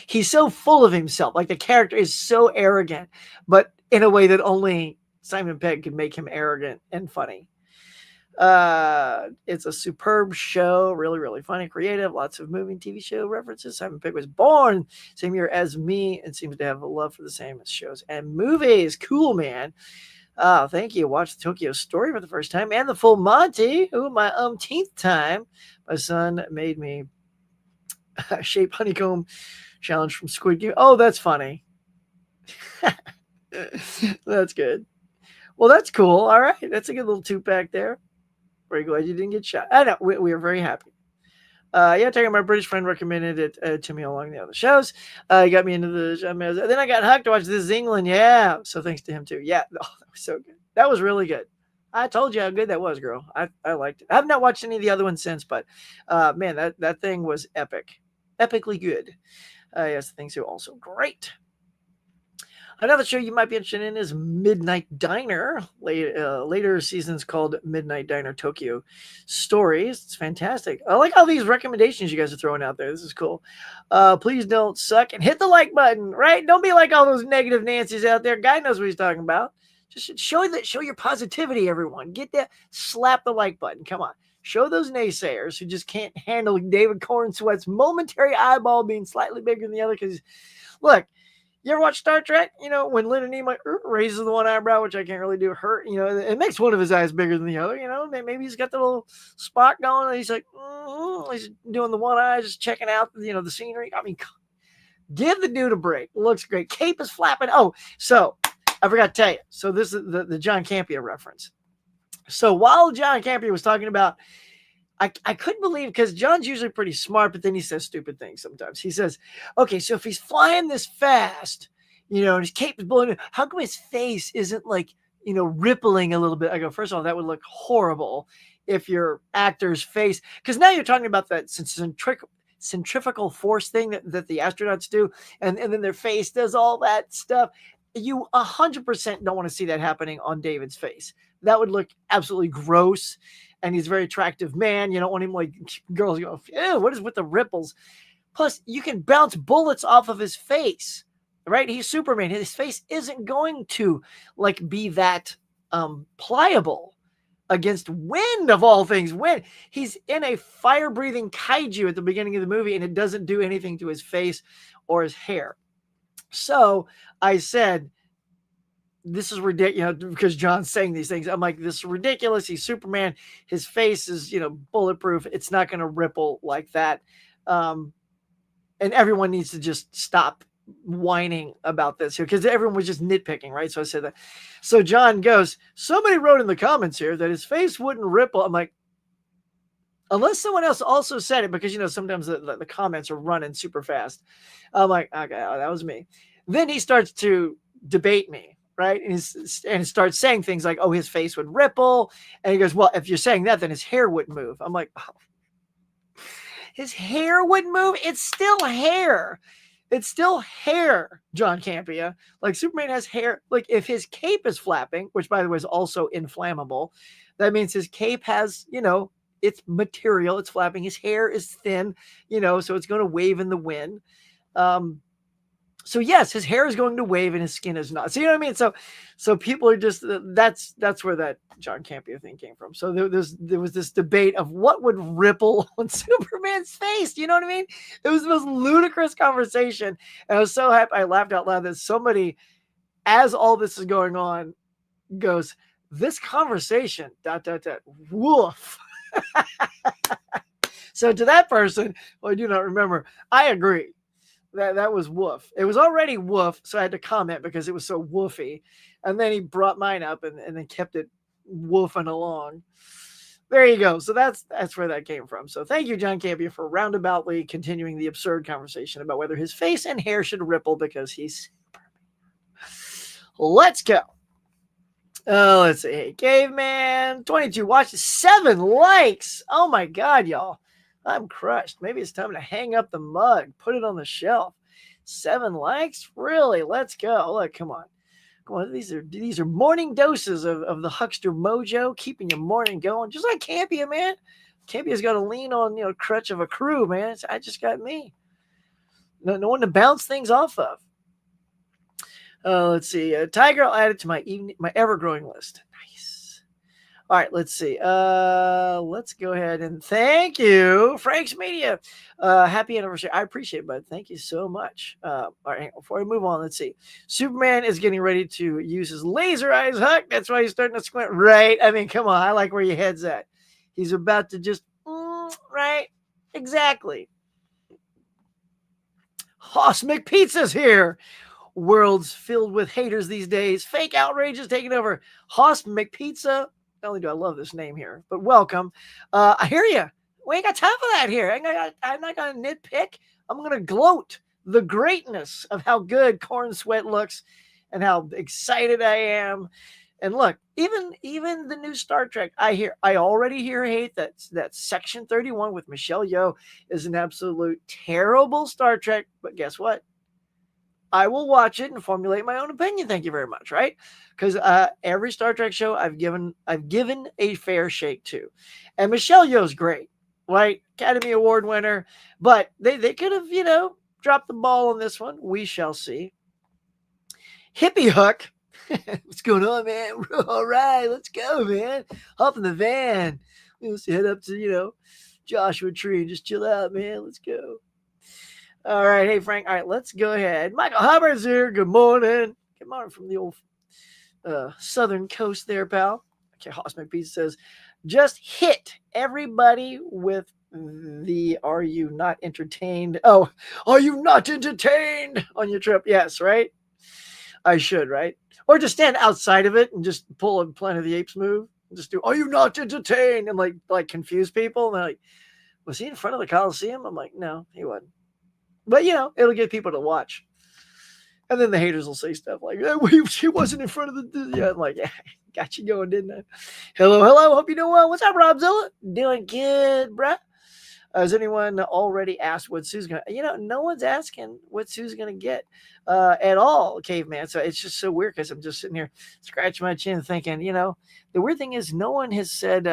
S1: he's so full of himself. Like the character is so arrogant, but in a way that only Simon Pegg could make him arrogant and funny. It's a superb show, really, really funny, creative, lots of movie and TV show references. Simon Pegg was born same year as me and seems to have a love for the same shows and movies. Cool, man. Thank you. Watched the Tokyo Story for the first time and the Full Monty. My umpteenth time. My son made me shape honeycomb challenge from Squid Game. Oh, that's funny. That's good. Well, that's cool. All right, that's a good little 2-pack there. Very glad you didn't get shot. I know, we are very happy. My British friend recommended it to me along the other shows. He got me into the. Then I got hooked to watch This Is England. Yeah, so thanks to him too. Yeah, that was so good. That was really good. I told you how good that was, girl. I liked it. I have not watched any of the other ones since, but man, that thing was epic, epically good. Yes, the things are also great. Another show you might be interested in is Midnight Diner. Later seasons called Midnight Diner Tokyo Stories. It's fantastic. I like all these recommendations you guys are throwing out there. This is cool. Please don't suck and hit the like button, right? Don't be like all those negative Nancy's out there. Guy knows what he's talking about. Just show your positivity, everyone. Get that, slap the like button. Come on. Show those naysayers who just can't handle David Cornsweat's momentary eyeball being slightly bigger than the other. Because, look, you ever watch Star Trek? When Leonard Nimoy raises the one eyebrow, which I can't really do, it makes one of his eyes bigger than the other. Maybe he's got the little spot going, and he's like, he's doing the one eye, just checking out, the scenery. I mean, give the dude a break. It looks great. Cape is flapping. Oh, so I forgot to tell you. So this is the John Campea reference. So while John Campea was talking about, I couldn't believe, because John's usually pretty smart, but then he says stupid things sometimes. He says, okay, so if he's flying this fast, and his cape is blowing, how come his face isn't like, rippling a little bit? I go, first of all, that would look horrible if your actor's face, because now you're talking about that centrifugal force thing that the astronauts do, and then their face does all that stuff. You 100% don't want to see that happening on David's face. That would look absolutely gross. And he's a very attractive man. You don't want him like girls go, ew, what is with the ripples? Plus, you can bounce bullets off of his face, right? He's Superman. His face isn't going to like be that pliable against wind, of all things. Wind. He's in a fire-breathing kaiju at the beginning of the movie, and it doesn't do anything to his face or his hair. So I said, this is ridiculous, because John's saying these things. I'm like, this is ridiculous. He's Superman. His face is, bulletproof. It's not going to ripple like that. And everyone needs to just stop whining about this here, because everyone was just nitpicking, right? So I said that. So John goes, somebody wrote in the comments here that his face wouldn't ripple. I'm like, unless someone else also said it, because, sometimes the comments are running super fast. I'm like, okay, that was me. Then he starts to debate me. Right. And starts saying things like, oh, his face would ripple. And he goes, well, if you're saying that, then his hair wouldn't move. I'm like, oh, his hair wouldn't move. It's still hair. It's still hair, John Campea. Like, Superman has hair. Like, if his cape is flapping, which, by the way, is also inflammable, that means his cape has, it's material. It's flapping. His hair is thin, so it's going to wave in the wind. So yes, his hair is going to wave and his skin is not. So you know what I mean? So people are just, that's where that John Campea thing came from. So there was this debate of what would ripple on Superman's face. You know what I mean? It was the most ludicrous conversation. And I was so happy. I laughed out loud that somebody, as all this is going on, goes, this conversation, ... woof. So to that person, well, I do not remember, I agree. That was woof. It was already woof, so I had to comment because it was so woofy. And then he brought mine up and then kept it woofing along. There you go. So that's where that came from. So thank you, John Campea, for roundaboutly continuing the absurd conversation about whether his face and hair should ripple because he's Superman. Let's go. Let's see. Hey, Caveman 22 watches, 7 likes. Oh my God, y'all. I'm crushed. Maybe it's time to hang up the mug, put it on the shelf. 7 likes? Really? Let's go. Look, come on. Come on. These are morning doses of the Huckster mojo, keeping your morning going. Just like Campea, man. Campea's got to lean on, crutch of a crew, man. I just got me. No one to bounce things off of. Let's see. Tiger, I'll add it to my ever-growing list. Nice. All right, let's see. Let's go ahead and thank you, Frank's Media. Happy anniversary. I appreciate it, bud. Thank you so much. All right, before I move on, let's see. Superman is getting ready to use his laser eyes, Huck. That's why he's starting to squint. Right? I mean, come on. I like where your head's at. He's about to just, right? Exactly. Hoss McPizza's here. World's filled with haters these days. Fake outrage is taking over. Hoss McPizza. Not only do I love this name here, but welcome. I hear you. We ain't got time for that here. I'm not going to nitpick. I'm going to gloat the greatness of how good Corn Sweat looks and how excited I am. And look, even the new Star Trek, I already hear hate that Section 31 with Michelle Yeoh is an absolute terrible Star Trek. But guess what? I will watch it and formulate my own opinion. Thank you very much. Right? Because every Star Trek show I've given a fair shake to, and Michelle Yeoh's great, right? Academy Award winner, but they could have dropped the ball on this one. We shall see. Hippie Hook, what's going on, man? All right, let's go, man. Hop in the van. Let's head up to Joshua Tree and just chill out, man. Let's go. All right. Hey, Frank. All right, let's go ahead. Michael Hubbard's here. Good morning. Good morning from the old southern coast there, pal. Okay, Hoss McPeace says, just hit everybody with the "Are you not entertained?" Oh, are you not entertained on your trip? Yes, right? I should, right? Or just stand outside of it and just pull a Planet of the Apes move. Just do, are you not entertained? And like confuse people. And they're like, was he in front of the Coliseum? I'm like, no, he wasn't. But it'll get people to watch. And then the haters will say stuff like, she wasn't in front of the. Yeah, I'm like, yeah, got you going, didn't I? Hello, hello. Hope you doing well. What's up, Robzilla? Doing good, bruh. Has anyone already asked what Sue's going to, no one's asking what Sue's going to get at all, Caveman. So it's just so weird because I'm just sitting here scratching my chin thinking, the weird thing is no one has said,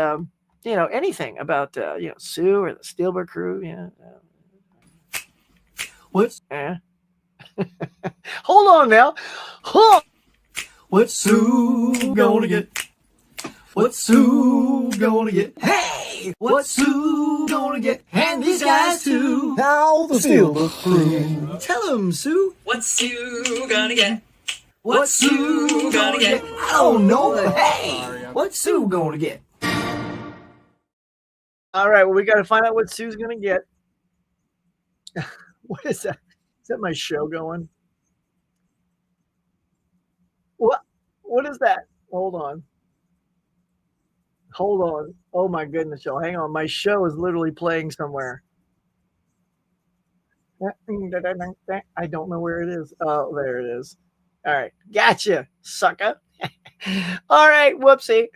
S1: anything about, Sue or the Steelberg crew. What's, hold on now. Hold. What's Sue gonna get? What's Sue gonna get? Hey! What's Sue gonna get? And these guys too. Now the Steelberg crew. Tell him, Sue.
S2: What's Sue gonna get?
S1: What's Sue gonna get? I don't know. Hey! What's Sue gonna get? All right, well, we got to find out what Sue's gonna get. What is that? Is that my show going? What? What is that? Hold on. Hold on. Oh my goodness, y'all. Hang on. My show is literally playing somewhere. I don't know where it is. Oh, there it is. All right. Gotcha, sucker. All right. Whoopsie.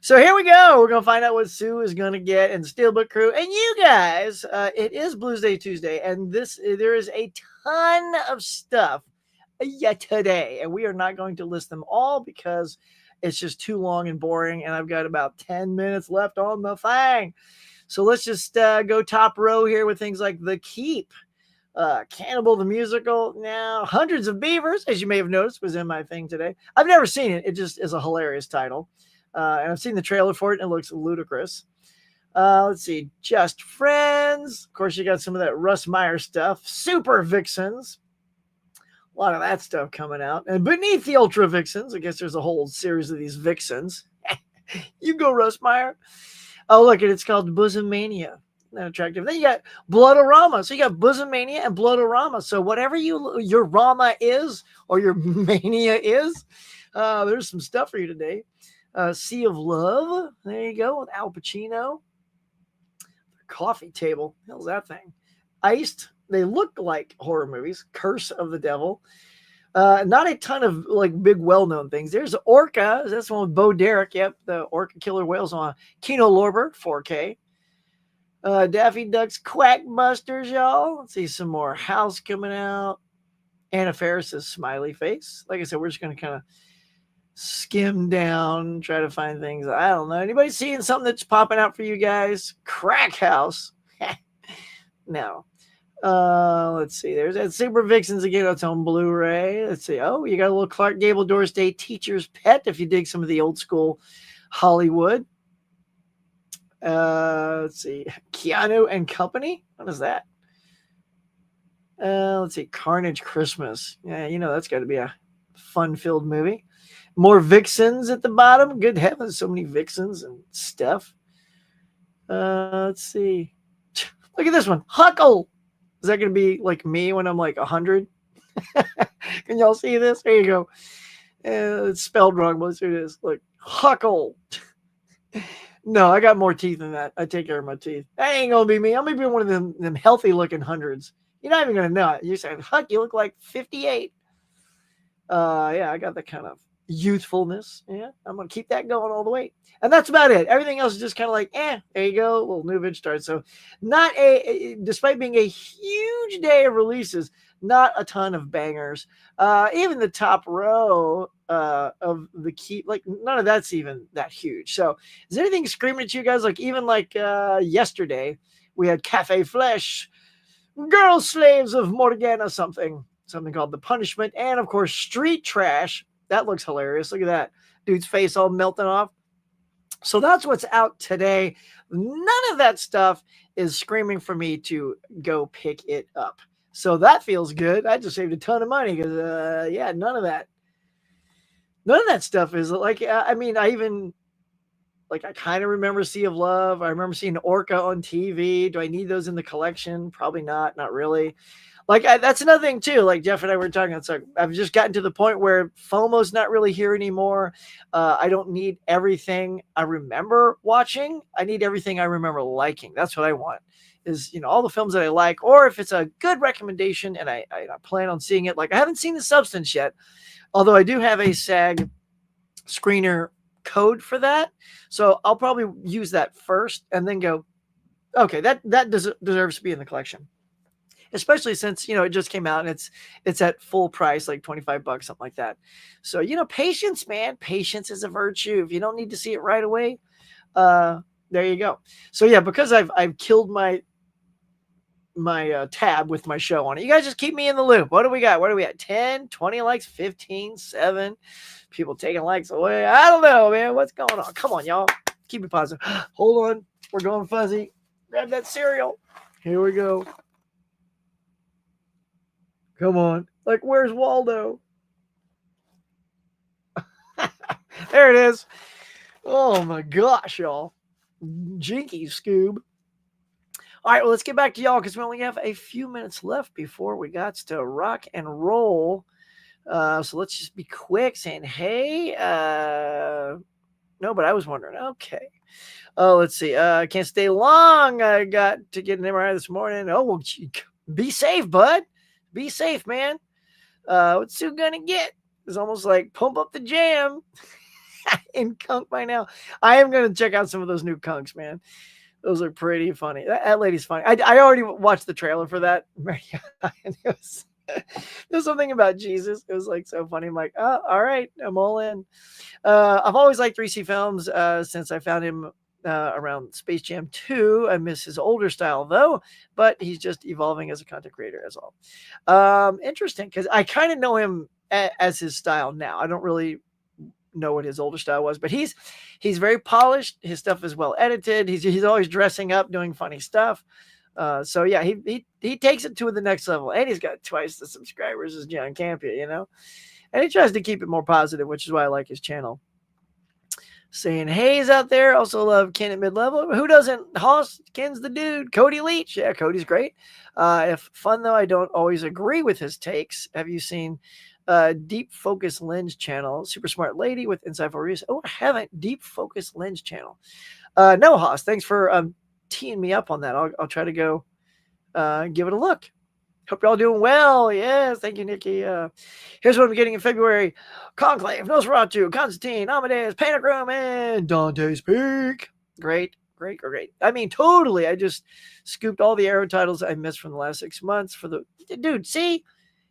S1: So here we go. We're going to find out what Sue is going to get in Steelbook Crew. And you guys, it is Blues Day Tuesday. And there is a ton of stuff yet today. And we are not going to list them all because it's just too long and boring. And I've got about 10 minutes left on the thing. So let's just go top row here with things like The Keep. Cannibal the Musical. Now, Hundreds of Beavers, as you may have noticed, was in my thing today. I've never seen it. It just is a hilarious title. And I've seen the trailer for it, and it looks ludicrous. Let's see. Just Friends. Of course, you got some of that Russ Meyer stuff. Super Vixens. A lot of that stuff coming out. And Beneath the Ultra Vixens. I guess there's a whole series of these Vixens. You go, Russ Meyer. Oh, look, it's called Bosom Mania. Not attractive. Then you got Bloodorama. So you got Bosom Mania and Bloodorama. So whatever your Rama is or your mania is, there's some stuff for you today. Sea of Love. There you go with Al Pacino. Coffee Table. The hell's that thing? Iced. They look like horror movies. Curse of the Devil. Not a ton of like big well-known things. There's Orca. That's the one with Bo Derek. Yep, the Orca Killer Whales on Kino Lorber 4K. Daffy Duck's Quackbusters, y'all. Let's see some more House coming out. Anna Faris's Smiley Face. Like I said, we're just going to kind of skim down, try to find things. I don't know. Anybody seeing something that's popping out for you guys? Crack House. No. Let's see. There's that Super Vixens again. It's on Blu-ray. Let's see. Oh, you got a little Clark Gable Doris Day Teacher's Pet if you dig some of the old school Hollywood. Let's see. Keanu and Company. What is that? Let's see. Carnage Christmas. Yeah, that's got to be a fun-filled movie. More Vixens at the bottom. Good heavens, so many Vixens and stuff. Let's see. Look at this one. Huckle. Is that going to be like me when I'm like 100? Can y'all see this? There you go. It's spelled wrong, but let's do this. Look. Huckle. No, I got more teeth than that. I take care of my teeth. That ain't going to be me. I'm going to be one of them healthy-looking hundreds. You're not even going to know it. You're saying, Huck, you look like 58. Yeah, I got that kind of youthfulness. Yeah, I'm going to keep that going all the way. And that's about it. Everything else is just kind of like, there you go. A little new vid start. So despite being a huge day of releases, not a ton of bangers. Even the top row of The Keep, like none of that's even that huge. So is anything screaming at you guys? Like even like yesterday, we had Cafe Flesh, Girl Slaves of Morgana, something called The Punishment, and of course Street Trash. That looks hilarious. Look at that dude's face all melting off. So that's what's out today. None of that stuff is screaming for me to go pick it up. So that feels good. I just saved a ton of money because, none of that stuff is like, I mean, I even Like, I kind of remember Sea of Love. I remember seeing Orca on TV. Do I need those in the collection? Probably not. Not really. Like, that's another thing too. Like Jeff and I were talking. It's like I've just gotten to the point where FOMO's not really here anymore. I don't need everything I remember watching. I need everything I remember liking. That's what I want. Is, all the films that I like, or if it's a good recommendation and I plan on seeing it. Like, I haven't seen The Substance yet, although I do have a SAG screener code for that, so I'll probably use that first and then go, okay, that deserves to be in the collection, especially since it just came out and it's at full price, like $25, something like that. So patience, man. Patience is a virtue. If you don't need to see it right away, there you go. So yeah, because I've killed my tab with my show on it. You guys just keep me in the loop. What do we got? What are we at? 10, 20 likes, 15, 7. People taking likes away. I don't know, man. What's going on? Come on, y'all. Keep it positive. Hold on. We're going fuzzy. Grab that cereal. Here we go. Come on. Like, where's Waldo? There it is. Oh my gosh, y'all. Jinky Scoob. All right, well, let's get back to y'all because we only have a few minutes left before we got to rock and roll. So let's just be quick saying, hey, no, but I was wondering, okay. Oh, let's see. I can't stay long. I got to get an MRI this morning. Oh, well, be safe, bud. Be safe, man. What's Sue gonna get? It's almost like pump up the jam in Kunk by now. I am going to check out some of those new Kunks, man. Those are pretty funny. That lady's funny. I already watched the trailer for that. And there's something about Jesus. It was like so funny. I'm like, oh, all right, I'm all in. I've always liked 3C Films since I found him around Space Jam 2. I miss his older style though, but he's just evolving as a content creator as well. Interesting, because I kind of know him as his style now. I don't really know what his older style was, but he's very polished. His stuff is well edited. He's always dressing up, doing funny stuff. So yeah, he takes it to the next level, and he's got twice the subscribers as John Campea, and he tries to keep it more positive, which is why I like his channel. Saying Hayes out there, also love Ken at mid-level. Who doesn't? Hoss, Ken's the dude. Cody Leach, yeah, Cody's great. If fun though, I don't always agree with his takes. Have you seen Deep Focus Lens channel? Super smart lady with insightful reviews. Oh, I haven't. Deep Focus Lens channel. No, Hoss, thanks for teeing me up on that. I'll try to go give it a look. Hope you're all doing well. Yes, thank you, Nikki. Here's what I'm getting in February. Conclave, Nosferatu, Constantine, Amadeus, Panic Room, and Dante's Peak. Great. I mean, totally. I just scooped all the Arrow titles I missed from the last 6 months for the... Dude, see?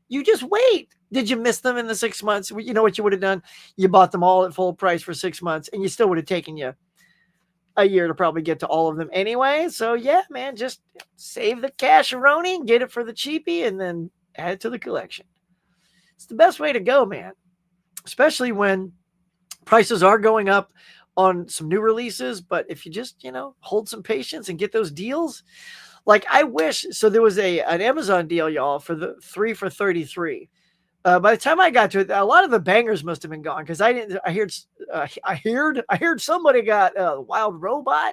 S1: You just wait. Did you miss them in the 6 months? You know what you would have done? You bought them all at full price for 6 months, and you still would have taken you a year to probably get to all of them anyway. So yeah, man, just save the cash-a-roni, get it for the cheapie, and then add it to the collection. It's the best way to go, man. Especially when prices are going up on some new releases. But if you just, hold some patience and get those deals. Like, I wish, so there was an Amazon deal, y'all, for the 3 for $33. By the time I got to it, a lot of the bangers must have been gone because I heard somebody got Wild Robot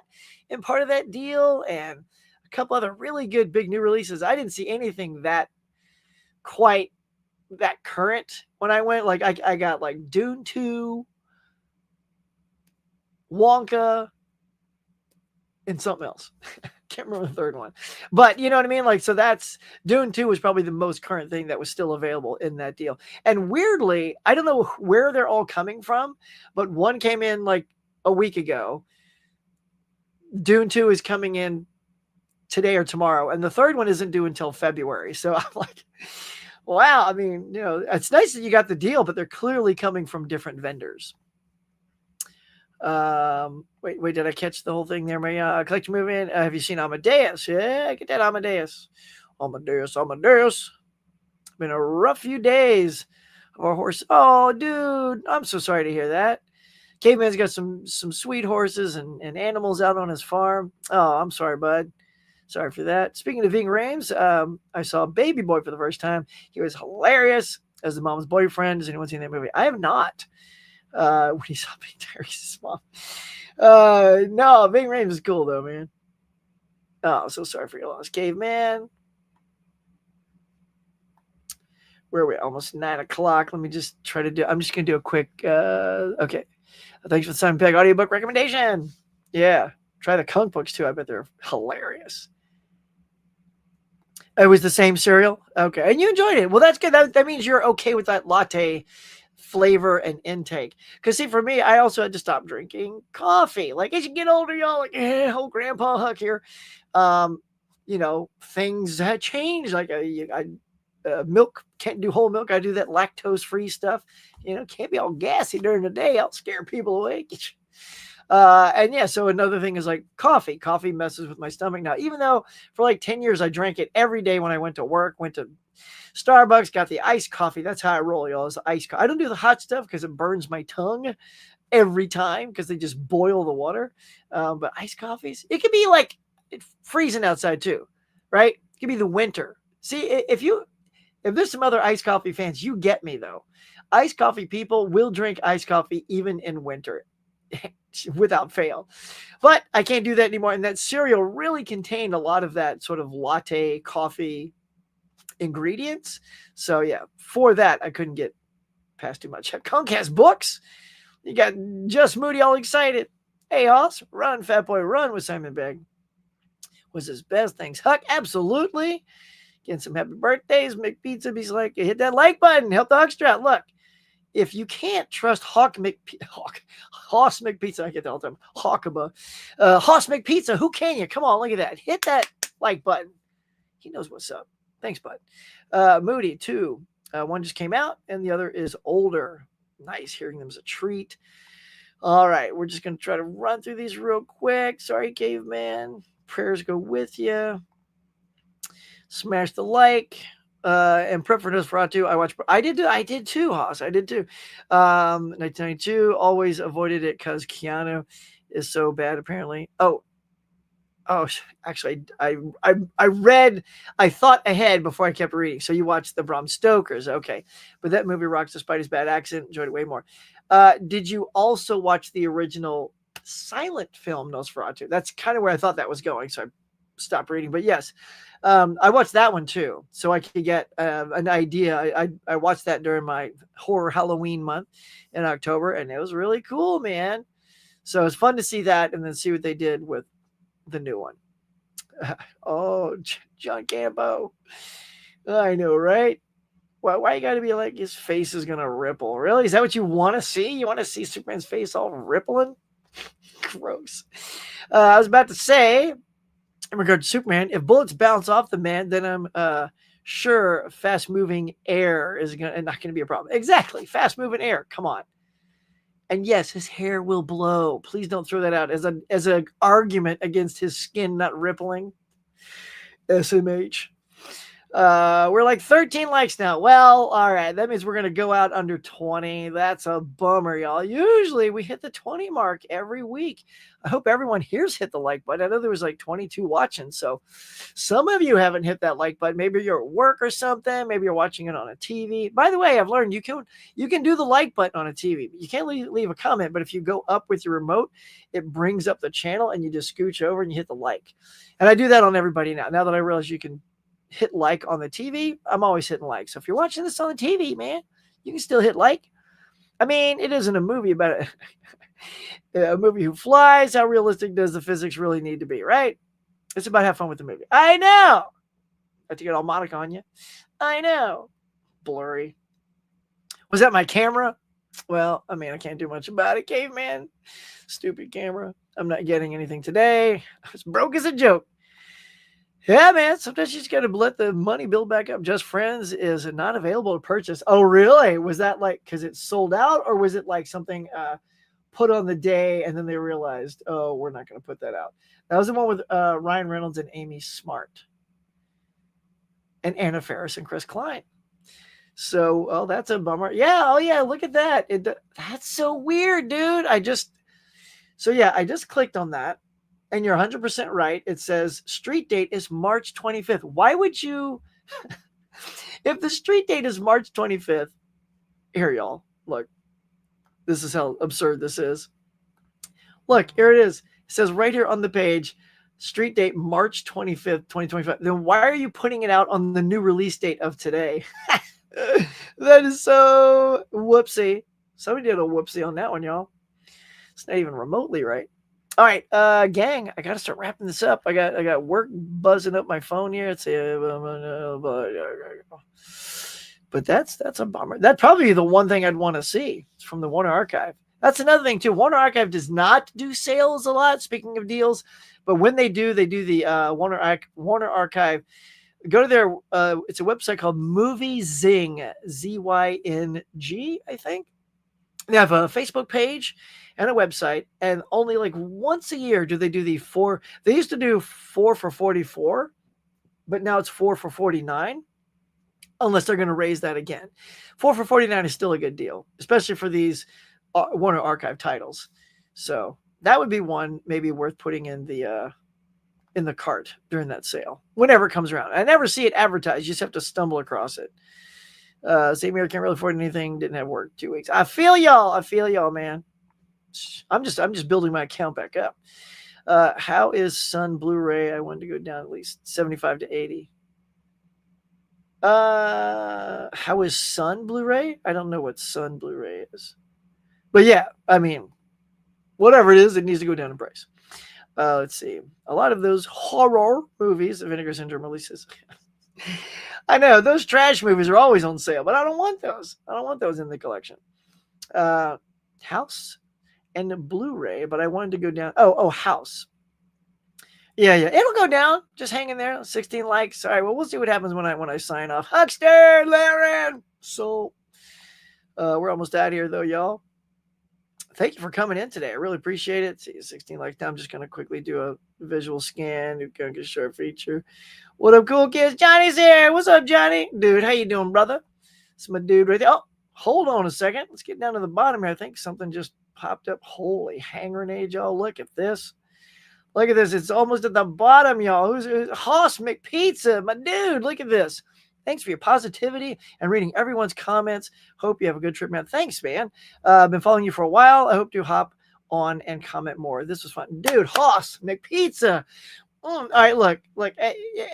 S1: in part of that deal and a couple other really good big new releases. I didn't see anything that quite that current when I went. Like I got like Dune 2, Wonka, and something else. Can't remember the third one, but you know what I mean? Like, so that's Dune 2 was probably the most current thing that was still available in that deal. And weirdly, I don't know where they're all coming from, but one came in like a week ago. Dune 2 is coming in today or tomorrow. And the third one isn't due until February. So I'm like, wow. I mean, it's nice that you got the deal, but they're clearly coming from different vendors. Wait, did I catch the whole thing there? My collection movement. Have you seen Amadeus? Yeah, get that Amadeus. Been a rough few days. Our horse. Oh, dude, I'm so sorry to hear that. Caveman's got some sweet horses and animals out on his farm. Oh, I'm sorry, bud. Sorry for that. Speaking of Ving Rhames, I saw Baby Boy for the first time. He was hilarious as the mom's boyfriend. Has anyone seen that movie? I have not. When he saw Pete Tyrese' mom. No, Ving Rhames is cool though, man. Oh, so sorry for your loss, caveman. Where are we? Almost 9 o'clock. Let me just try to do. I'm just gonna do a quick. Okay. Thanks for the Simon Pegg audiobook recommendation. Yeah, try the Kunk books too. I bet they're hilarious. It was the same cereal. Okay, and you enjoyed it. Well, that's good. That means you're okay with that latte flavor and intake. Because see, for me, I also had to stop drinking coffee. Like as you get older, y'all like, old Grandpa Huck here. Um, things had changed. Like milk, can't do whole milk. I do that lactose free stuff. Can't be all gassy during the day. I'll scare people away. And yeah, so another thing is like coffee. Coffee messes with my stomach now. Even though for like 10 years I drank it every day when I went to work, went to Starbucks, got the iced coffee. That's how I roll, y'all. Is iced coffee. I don't do the hot stuff because it burns my tongue every time because they just boil the water. But iced coffees, it could be like freezing outside too, right? It could be the winter. See, if there's some other iced coffee fans, you get me though. Iced coffee people will drink iced coffee even in winter without fail. But I can't do that anymore. And that cereal really contained a lot of that sort of latte coffee ingredients. So yeah, for that, I couldn't get past too much. Kunk has books. You got Just Moody all excited. Hey, Hoss, run, fat boy, run with Simon Pegg. Was his best. Thanks, Huck. Absolutely. Getting some happy birthdays. McPizza, he's like, hit that like button. Help the Huckstrat. Look, if you can't trust Hoss McPizza, I get that all the time. Hoss McPizza, who can you? Come on, look at that. Hit that like button. He knows what's up. Thanks, bud. Moody, 2. One just came out, and the other is older. Nice. Hearing them is a treat. All right, we're just going to try to run through these real quick. Sorry, caveman. Prayers go with smash the like, and prep for Nosferatu. I did too, Hoss. I did too. 1992, always avoided it because Keanu is so bad, apparently. Oh, actually, I thought ahead before I kept reading. So you watched the Bram Stokers, okay? But that movie rocks despite his bad accent. Enjoyed it way more. Did you also watch the original silent film Nosferatu? That's kind of where I thought that was going, so I stopped reading. But yes, I watched that one too, so I could get an idea. I watched that during my horror Halloween month in October, and it was really cool, man. So it was fun to see that, and then see what they did with the new one. Oh, John Campo. I know, right? Why you got to be like his face is going to ripple? Really? Is that what you want to see? You want to see Superman's face all rippling? Gross. I was about to say, in regard to Superman, if bullets bounce off the man, then I'm sure fast-moving air is not going to be a problem. Exactly. Fast-moving air. Come on. And yes, his hair will blow. Please don't throw that out as an argument against his skin not rippling. SMH. We're like 13 likes now. Well, all right. That means we're going to go out under 20. That's a bummer, y'all. Usually we hit the 20 mark every week. I hope everyone here's hit the like button. I know there was like 22 watching. So some of you haven't hit that like button. Maybe you're at work or something. Maybe you're watching it on a TV. By the way, I've learned you can do the like button on a TV. You can't leave a comment, but if you go up with your remote, it brings up the channel and you just scooch over and you hit the like. And I do that on everybody now. Now that I realize you can hit like on the TV, I'm always hitting like. So if you're watching this on the TV, man, you can still hit like. I mean, it isn't a movie about a movie who flies. How realistic does the physics really need to be, right? It's about have fun with the movie. I know. I have to get all Monica on you. I know. Blurry. Was that my camera? Well, I mean, I can't do much about it, caveman. Stupid camera. I'm not getting anything today. It's broke as a joke. Yeah, man. Sometimes you just got to let the money build back up. Just Friends is not available to purchase. Oh, really? Was that like because it's sold out, or was it like something put on the day and then they realized, oh, we're not going to put that out? That was the one with Ryan Reynolds and Amy Smart and Anna Faris and Chris Klein. So, oh, that's a bummer. Yeah. Oh, yeah. Look at that. That's so weird, dude. I just clicked on that. And you're 100% right. It says street date is March 25th. Why would you, if the street date is March 25th, here, y'all, look, this is how absurd this is. Look, here it is. It says right here on the page, street date March 25th, 2025. Then why are you putting it out on the new release date of today? That is so whoopsie. Somebody did a whoopsie on that one, y'all. It's not even remotely right. All right, gang, I gotta start wrapping this up. I got work buzzing up my phone here. It's but that's a bummer. That'd probably be the one thing I'd want to see from the Warner Archive. That's another thing too. Warner Archive does not do sales a lot. Speaking of deals, but when they do the Warner Archive. Go to their it's a website called Movie Zing, ZYNG, I think. They have a Facebook page and a website, and only like once a year do they do the four. They used to do 4 for $44, but now it's 4 for $49, unless they're going to raise that again. 4 for $49 is still a good deal, especially for these Warner Archive titles. So that would be one maybe worth putting in the cart during that sale whenever it comes around. I never see it advertised. You just have to stumble across it. Same year, can't really afford anything. Didn't have work 2 weeks. I feel y'all, man. I'm just building my account back up. How is Sun Blu-ray? I wanted to go down at least 75 to 80. How is Sun Blu-ray? I don't know what Sun Blu-ray is, but yeah, I mean, whatever it is, it needs to go down in price. Let's see. A lot of those horror movies, the Vinegar Syndrome releases. I know those trash movies are always on sale, but I don't want those. I don't want those in the collection. House and Blu-ray, but I wanted to go down. Oh, House. Yeah. It'll go down. Just hang in there. 16 likes. All right. Well, we'll see what happens when I sign off. Huckster, Laren. So, we're almost out of here though, y'all. Thank you for coming in today. I really appreciate it. See, 16 likes. Now I'm just going to quickly do a visual scan. You're going to get a short feature. What up, cool kids? Johnny's here. What's up, Johnny? Dude, how you doing, brother? It's my dude right there. Oh, hold on a second. Let's get down to the bottom here. I think something just popped up. Holy hand grenade, y'all. Look at this. Look at this. It's almost at the bottom, y'all. Who's Hoss McPizza? My dude, look at this. Thanks for your positivity and reading everyone's comments. Hope you have a good trip, man. Thanks, man. I've been following you for a while. I hope to hop on and comment more. This was fun. Dude, Hoss McPizza. All right, look,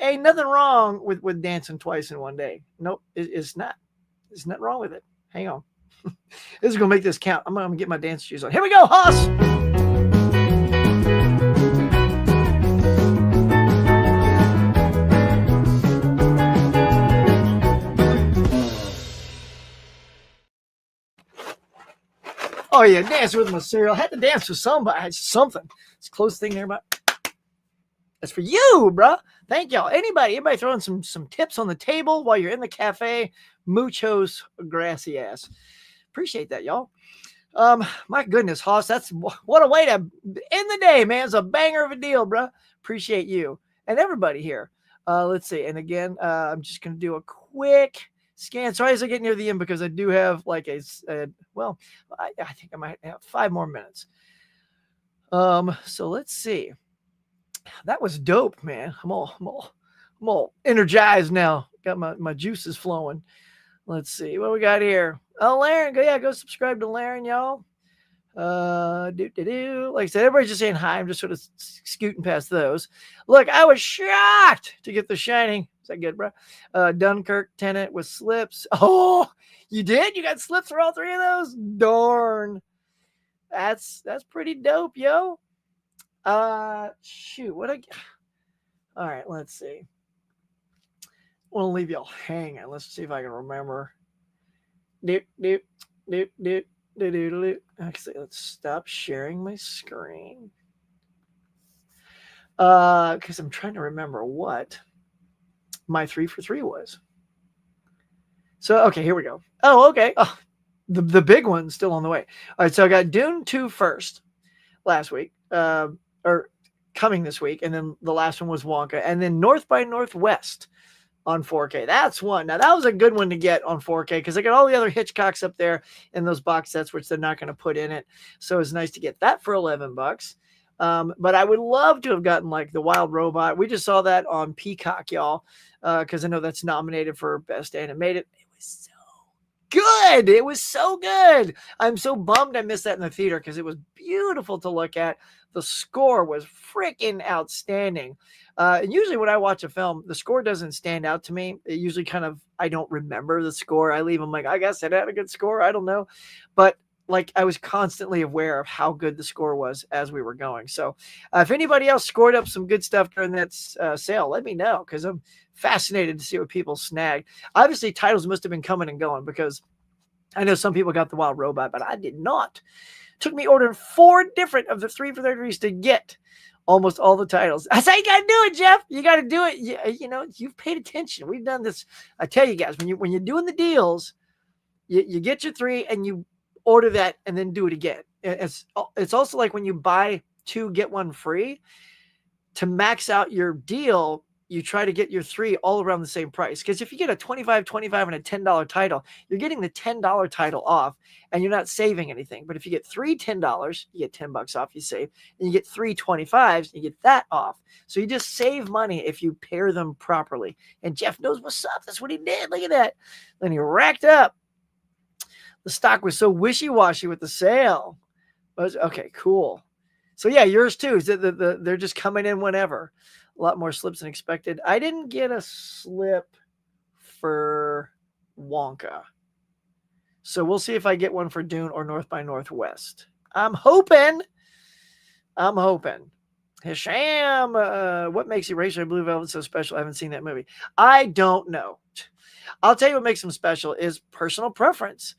S1: ain't nothing wrong with dancing twice in one day. Nope, it's not. There's nothing wrong with it. Hang on. This is going to make this count. I'm going to get my dance shoes on. Here we go, Hoss. Oh, yeah, dance with my cereal. I had to dance with somebody. Something. It's the closest thing there, but that's for you, bro. Thank y'all. Anybody throwing some tips on the table while you're in the cafe? Muchos gracias. Appreciate that, y'all. My goodness, Hoss, that's what a way to end the day, man. It's a banger of a deal, bro. Appreciate you and everybody here. Let's see. And again, I'm just going to do a quick scan. Sorry as I get near the end because I do have like I think I might have 5 more minutes. So let's see. That was dope, man. I'm all energized now. Got my juices flowing. Let's see what we got here. Oh, Laren, go subscribe to Laren, y'all. Like I said, everybody's just saying hi. I'm just sort of scooting past those. Look, I was shocked to get The Shining. Is that good, bro? Dunkirk, Tenet with slips. Oh, you did? You got slips for all 3 of those? Darn. That's pretty dope, yo. Shoot, all right, let's see. I want to leave y'all hanging. Let's see if I can remember. Actually, let's stop sharing my screen. Because I'm trying to remember what my 3 for 3 was. So, okay, here we go. Oh, okay. Oh, the big one's still on the way. All right, so I got Dune 2 first last week, or coming this week, and then the last one was Wonka, and then North by Northwest on 4K. That's one. Now, that was a good one to get on 4K because I got all the other Hitchcocks up there in those box sets, which they're not going to put in it. So it's nice to get that for $11. But I would love to have gotten like The Wild Robot. We just saw that on Peacock, y'all, because I know that's nominated for Best Animated. It was so good. It was so good. I'm so bummed I missed that in the theater because it was beautiful to look at. The score was freaking outstanding. And usually when I watch a film, the score doesn't stand out to me. It usually I don't remember the score. I leave them like, I guess it had a good score. I don't know. But like I was constantly aware of how good the score was as we were going. So if anybody else scored up some good stuff during that sale, let me know because I'm fascinated to see what people snagged. Obviously, titles must have been coming and going because I know some people got the Wild Robot, but I did not. It took me ordering 4 different of the 3 for 30s to get almost all the titles. That's how you got to do it, Jeff. You got to do it. You know, you've paid attention. We've done this. I tell you guys, when you're doing the deals, you get your 3 and you order that and then do it again. It's also like when you buy 2, get 1 free. To max out your deal, you try to get your 3 all around the same price. Because if you get a $25, and a $10 title, you're getting the $10 title off and you're not saving anything. But if you get 3 $10, you get $10 off, you save. And you get 3 $25s, you get that off. So you just save money if you pair them properly. And Jeff knows what's up. That's what he did. Look at that. Then he racked up. The stock was so wishy-washy with the sale. Okay, cool. So yeah, yours too. They're just coming in whenever. A lot more slips than expected. I didn't get a slip for Wonka. So we'll see if I get one for Dune or North by Northwest. I'm hoping. Hisham, what makes Eraser and Blue Velvet so special? I haven't seen that movie. I don't know. I'll tell you what makes them special is personal preference.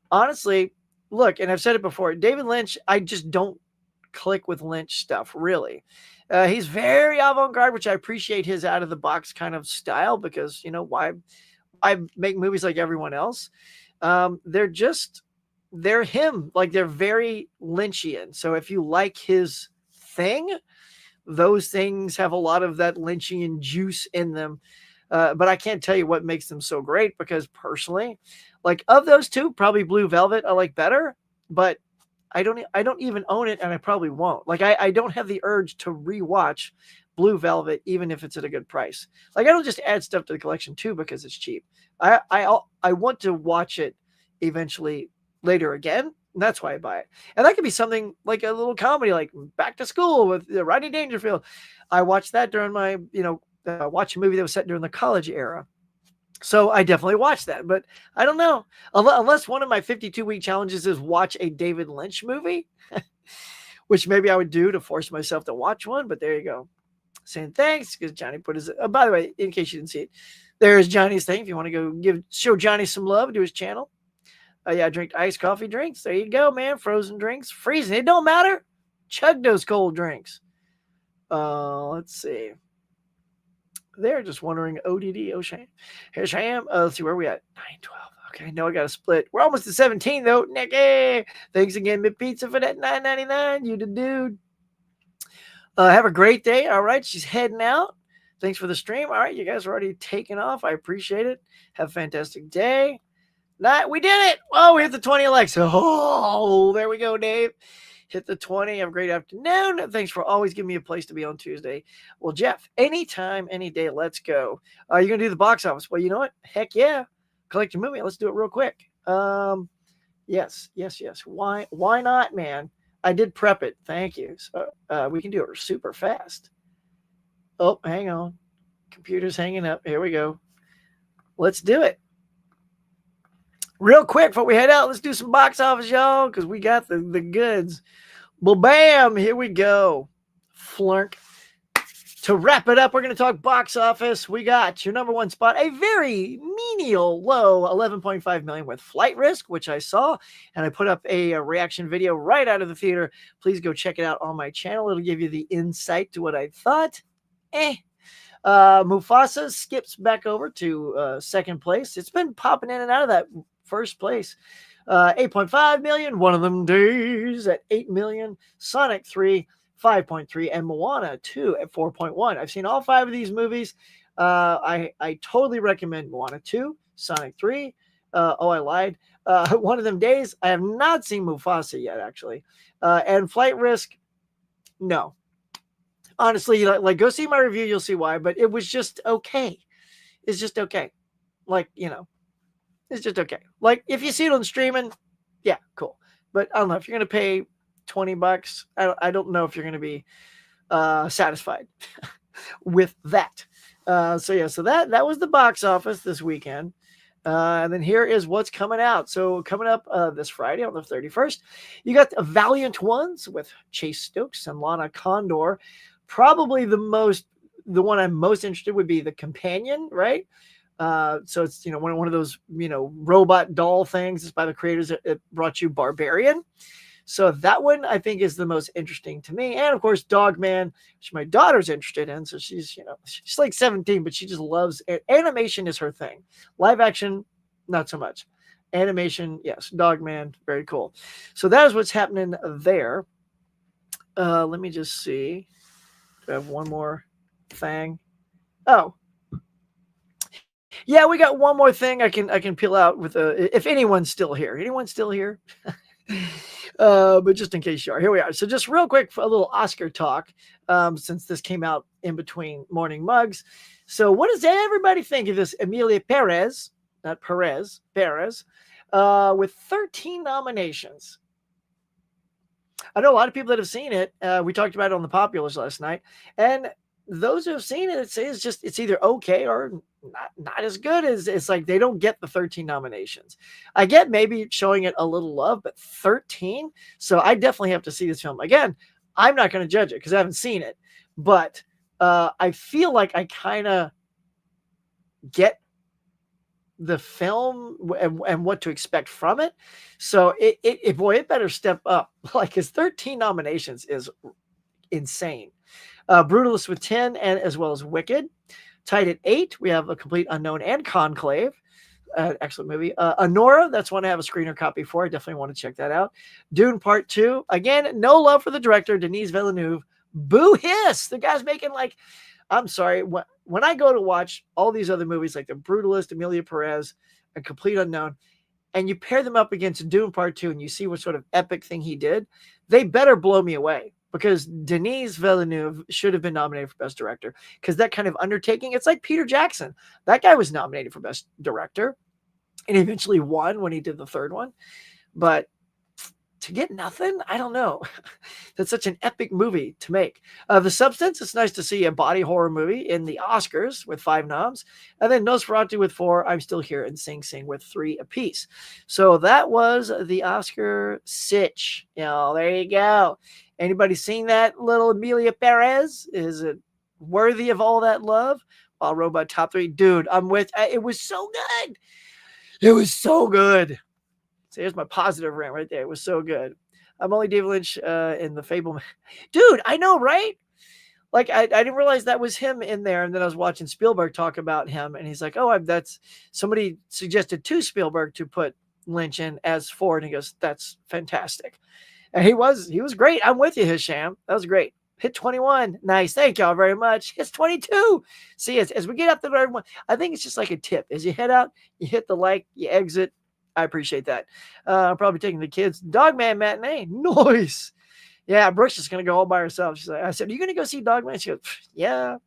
S1: Honestly, look, and I've said it before, David Lynch, I just don't click with Lynch stuff, really. He's very avant-garde, which I appreciate his out-of-the-box kind of style because, you know, why make movies like everyone else? They're him. Like, they're very Lynchian. So if you like his thing, those things have a lot of that Lynchian juice in them. But I can't tell you what makes them so great because personally, like of those 2, probably Blue Velvet I like better, but I don't even own it and I probably won't. Like I don't have the urge to rewatch Blue Velvet even if it's at a good price. Like I don't just add stuff to the collection too because it's cheap. I want to watch it eventually later again. And that's why I buy it. And that could be something like a little comedy like Back to School with Rodney Dangerfield. I watched that during my, watch a movie that was set during the college era. So I definitely watched that, but I don't know. Unless one of my 52-week challenges is watch a David Lynch movie, which maybe I would do to force myself to watch one, but there you go. Saying thanks because Johnny put his, by the way, in case you didn't see it, there's Johnny's thing. If you want to go show Johnny some love to his channel. Yeah, I drink iced coffee drinks. There you go, man. Frozen drinks, freezing. It don't matter. Chug those cold drinks. Let's see. They're just wondering, ODD, Osham. Here's Sham. Let's see, where are we at? 9:12. Okay, no, I got to split. We're almost to 17, though. Nicky. Thanks again, Mid Pizza, for that $9.99. You the dude. Have a great day. All right, she's heading out. Thanks for the stream. All right, you guys are already taking off. I appreciate it. Have a fantastic day. We did it. Oh, we hit the 20 likes. Oh, there we go, Dave. Hit the 20. Have a great afternoon. Thanks for always giving me a place to be on Tuesday. Well, Jeff, anytime, any day, let's go. You're going to do the box office. Well, you know what? Heck yeah. Collect your movie. Let's do it real quick. Yes. Why not, man? I did prep it. Thank you. So we can do it super fast. Oh, hang on. Computer's hanging up. Here we go. Let's do it. Real quick before we head out, let's do some box office, y'all, because we got the goods. Well, bam, here we go. Flunk. To wrap it up, we're going to talk box office. We got your number 1 spot, a very menial low $11.5 million with Flight Risk, which I saw, and I put up a reaction video right out of the theater. Please go check it out on my channel. It'll give you the insight to what I thought. Mufasa skips back over to second place. It's been popping in and out of that first place. 8.5 million, One of Them Days at 8 million, Sonic 3, 5.3, and Moana 2 at 4.1. I've seen all 5 of these movies. I totally recommend Moana 2, Sonic 3. I lied. One of Them Days. I have not seen Mufasa yet, actually. And Flight Risk, no. Honestly, like go see my review, you'll see why, but it was just okay. It's just okay. Like, It's just okay. Like if you see it on streaming, yeah, cool. But I don't know if you're gonna pay $20. I don't know if you're gonna be satisfied with that. So that was the box office this weekend. And then here is what's coming out. So coming up this Friday on the 31st, you got Valiant Ones with Chase Stokes and Lana Condor. Probably the one I'm most interested would be The Companion, right? So it's one of those robot doll things. It's by the creators that brought you Barbarian. So that one I think is the most interesting to me. And of course, Dogman, which my daughter's interested in. So she's like 17, but she just loves it. Animation is her thing. Live action, not so much. Animation, yes. Dogman, very cool. So that is what's happening there. Let me just see. Do I have one more thing? Oh. Yeah, we got one more thing I can peel out with if anyone's still here. Anyone still here? But just in case you are, here we are. So just real quick, a little Oscar talk, since this came out in between Morning Mugs. So what does everybody think of this Emilia Perez, not Perez, Perez, with 13 nominations? I know a lot of people that have seen it. We talked about it on the Populars last night, and those who have seen it, it's either okay or not as good as it's like they don't get the 13 nominations. I get maybe showing it a little love, but 13. So I definitely have to see this film again. I'm not going to judge it because I haven't seen it, but I feel like I kind of get the film and what to expect from it. So it better step up. Like his 13 nominations is insane. Brutalist with 10, and as well as Wicked. Tied at 8, we have A Complete Unknown and Conclave. Excellent movie. Anora, that's one I have a screener copy for. I definitely want to check that out. Dune Part 2. Again, no love for the director, Denis Villeneuve. Boo hiss! The guy's making I'm sorry. When I go to watch all these other movies like The Brutalist, Emilia Perez, A Complete Unknown, and you pair them up against Dune Part 2 and you see what sort of epic thing he did, they better blow me away. Because Denis Villeneuve should have been nominated for Best Director. Because that kind of undertaking, it's like Peter Jackson. That guy was nominated for Best Director and eventually won when he did the third one. But to get nothing, I don't know. That's such an epic movie to make. The Substance, it's nice to see a body horror movie in the Oscars with 5 noms. And then Nosferatu with 4, I'm Still Here, and Sing Sing with 3 apiece. So that was the Oscar sitch. There you go. Anybody seen that little Emilia Perez? Is it worthy of all that love? All Robot top 3. Dude, I'm with. It was so good. It was so good. So here's my positive rant right there. It was so good. I'm only David Lynch in The Fableman. Dude, I know, right? Like, I didn't realize that was him in there. And then I was watching Spielberg talk about him. And he's like, oh, that's somebody suggested to Spielberg to put Lynch in as Ford. And he goes, that's fantastic. And he was great. I'm with you, Hisham. That was great. Hit 21. Nice. Thank y'all very much. It's 22. See, as we get up to everyone, I think it's just like a tip. As you head out, you hit the like, you exit. I appreciate that. I'm probably taking the kids. Dogman matinee. Nice. Yeah, Brooke's just going to go all by herself. I said, are you going to go see Dogman? She goes, yeah.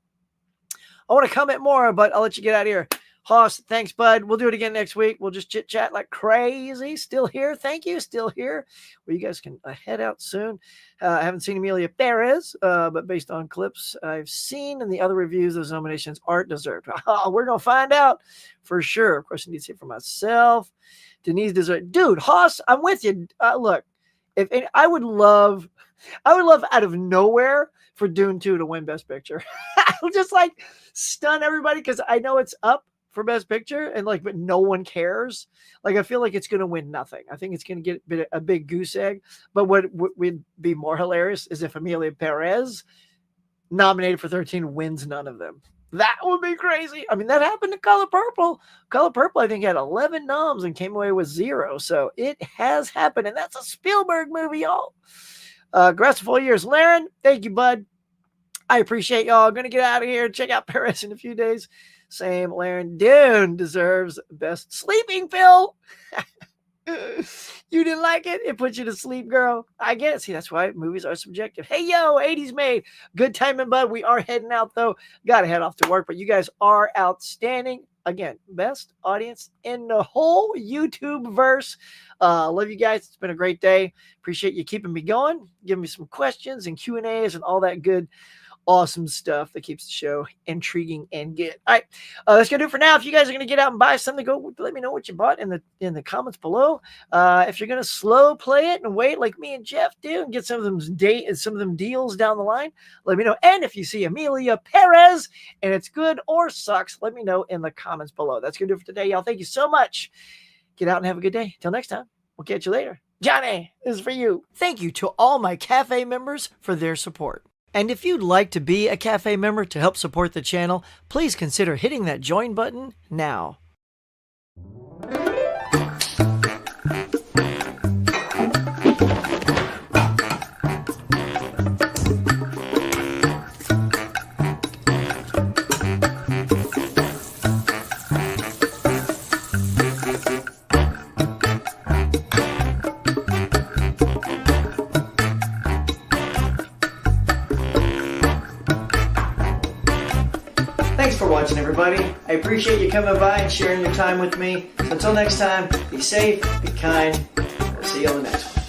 S1: I want to comment more, but I'll let you get out of here. Hoss, thanks, bud. We'll do it again next week. We'll just chit-chat like crazy. Still here. Thank you. Still here. Well, you guys can head out soon. I haven't seen Emilia Perez, but based on clips I've seen and the other reviews, those nominations aren't deserved. We're going to find out for sure. Of course, I need to see it for myself. Denise deserved. Dude, Hoss, I'm with you. Look, I would love out of nowhere for Dune 2 to win Best Picture. I'll just stun everybody because I know it's up for Best Picture and but no one cares. I feel like it's going to win nothing. I think it's going to get a big goose egg. But what would be more hilarious is if Emilia Perez, nominated for 13, wins none of them. That would be crazy. I mean, that happened to Color Purple. Color Purple, I think, had 11 noms and came away with 0. So it has happened. And that's a Spielberg movie, y'all. Grass of 4 years. Laren, thank you, bud. I appreciate y'all. Going to get out of here. Check out Perez in a few days. Same. Laren Dune deserves best sleeping pill. You didn't like it? It put you to sleep, girl. I get it. See, that's why movies are subjective. Hey, yo, 80s made. Good timing, bud. We are heading out, though. Got to head off to work, but you guys are outstanding. Again, best audience in the whole YouTube verse. Love you guys. It's been a great day. Appreciate you keeping me going, giving me some questions and Q&As and all that good, awesome stuff that keeps the show intriguing and good. All right, that's gonna do it for now. If you guys are gonna get out and buy something, go let me know what you bought in the comments below. If you're gonna slow play it and wait like me and Jeff do and get some of them deals down the line, let me know. And if you see Amelia Perez and it's good or sucks, let me know in the comments below. That's gonna do it for today, y'all. Thank you so much. Get out and have a good day. Till next time, we'll catch you later. Johnny, this is for you. Thank you to all my cafe members for their support. And if you'd like to be a cafe member to help support the channel, please consider hitting that join button now. Thanks for watching, everybody. I appreciate you coming by and sharing your time with me. So until next time, be safe, be kind. We'll see you on the next one.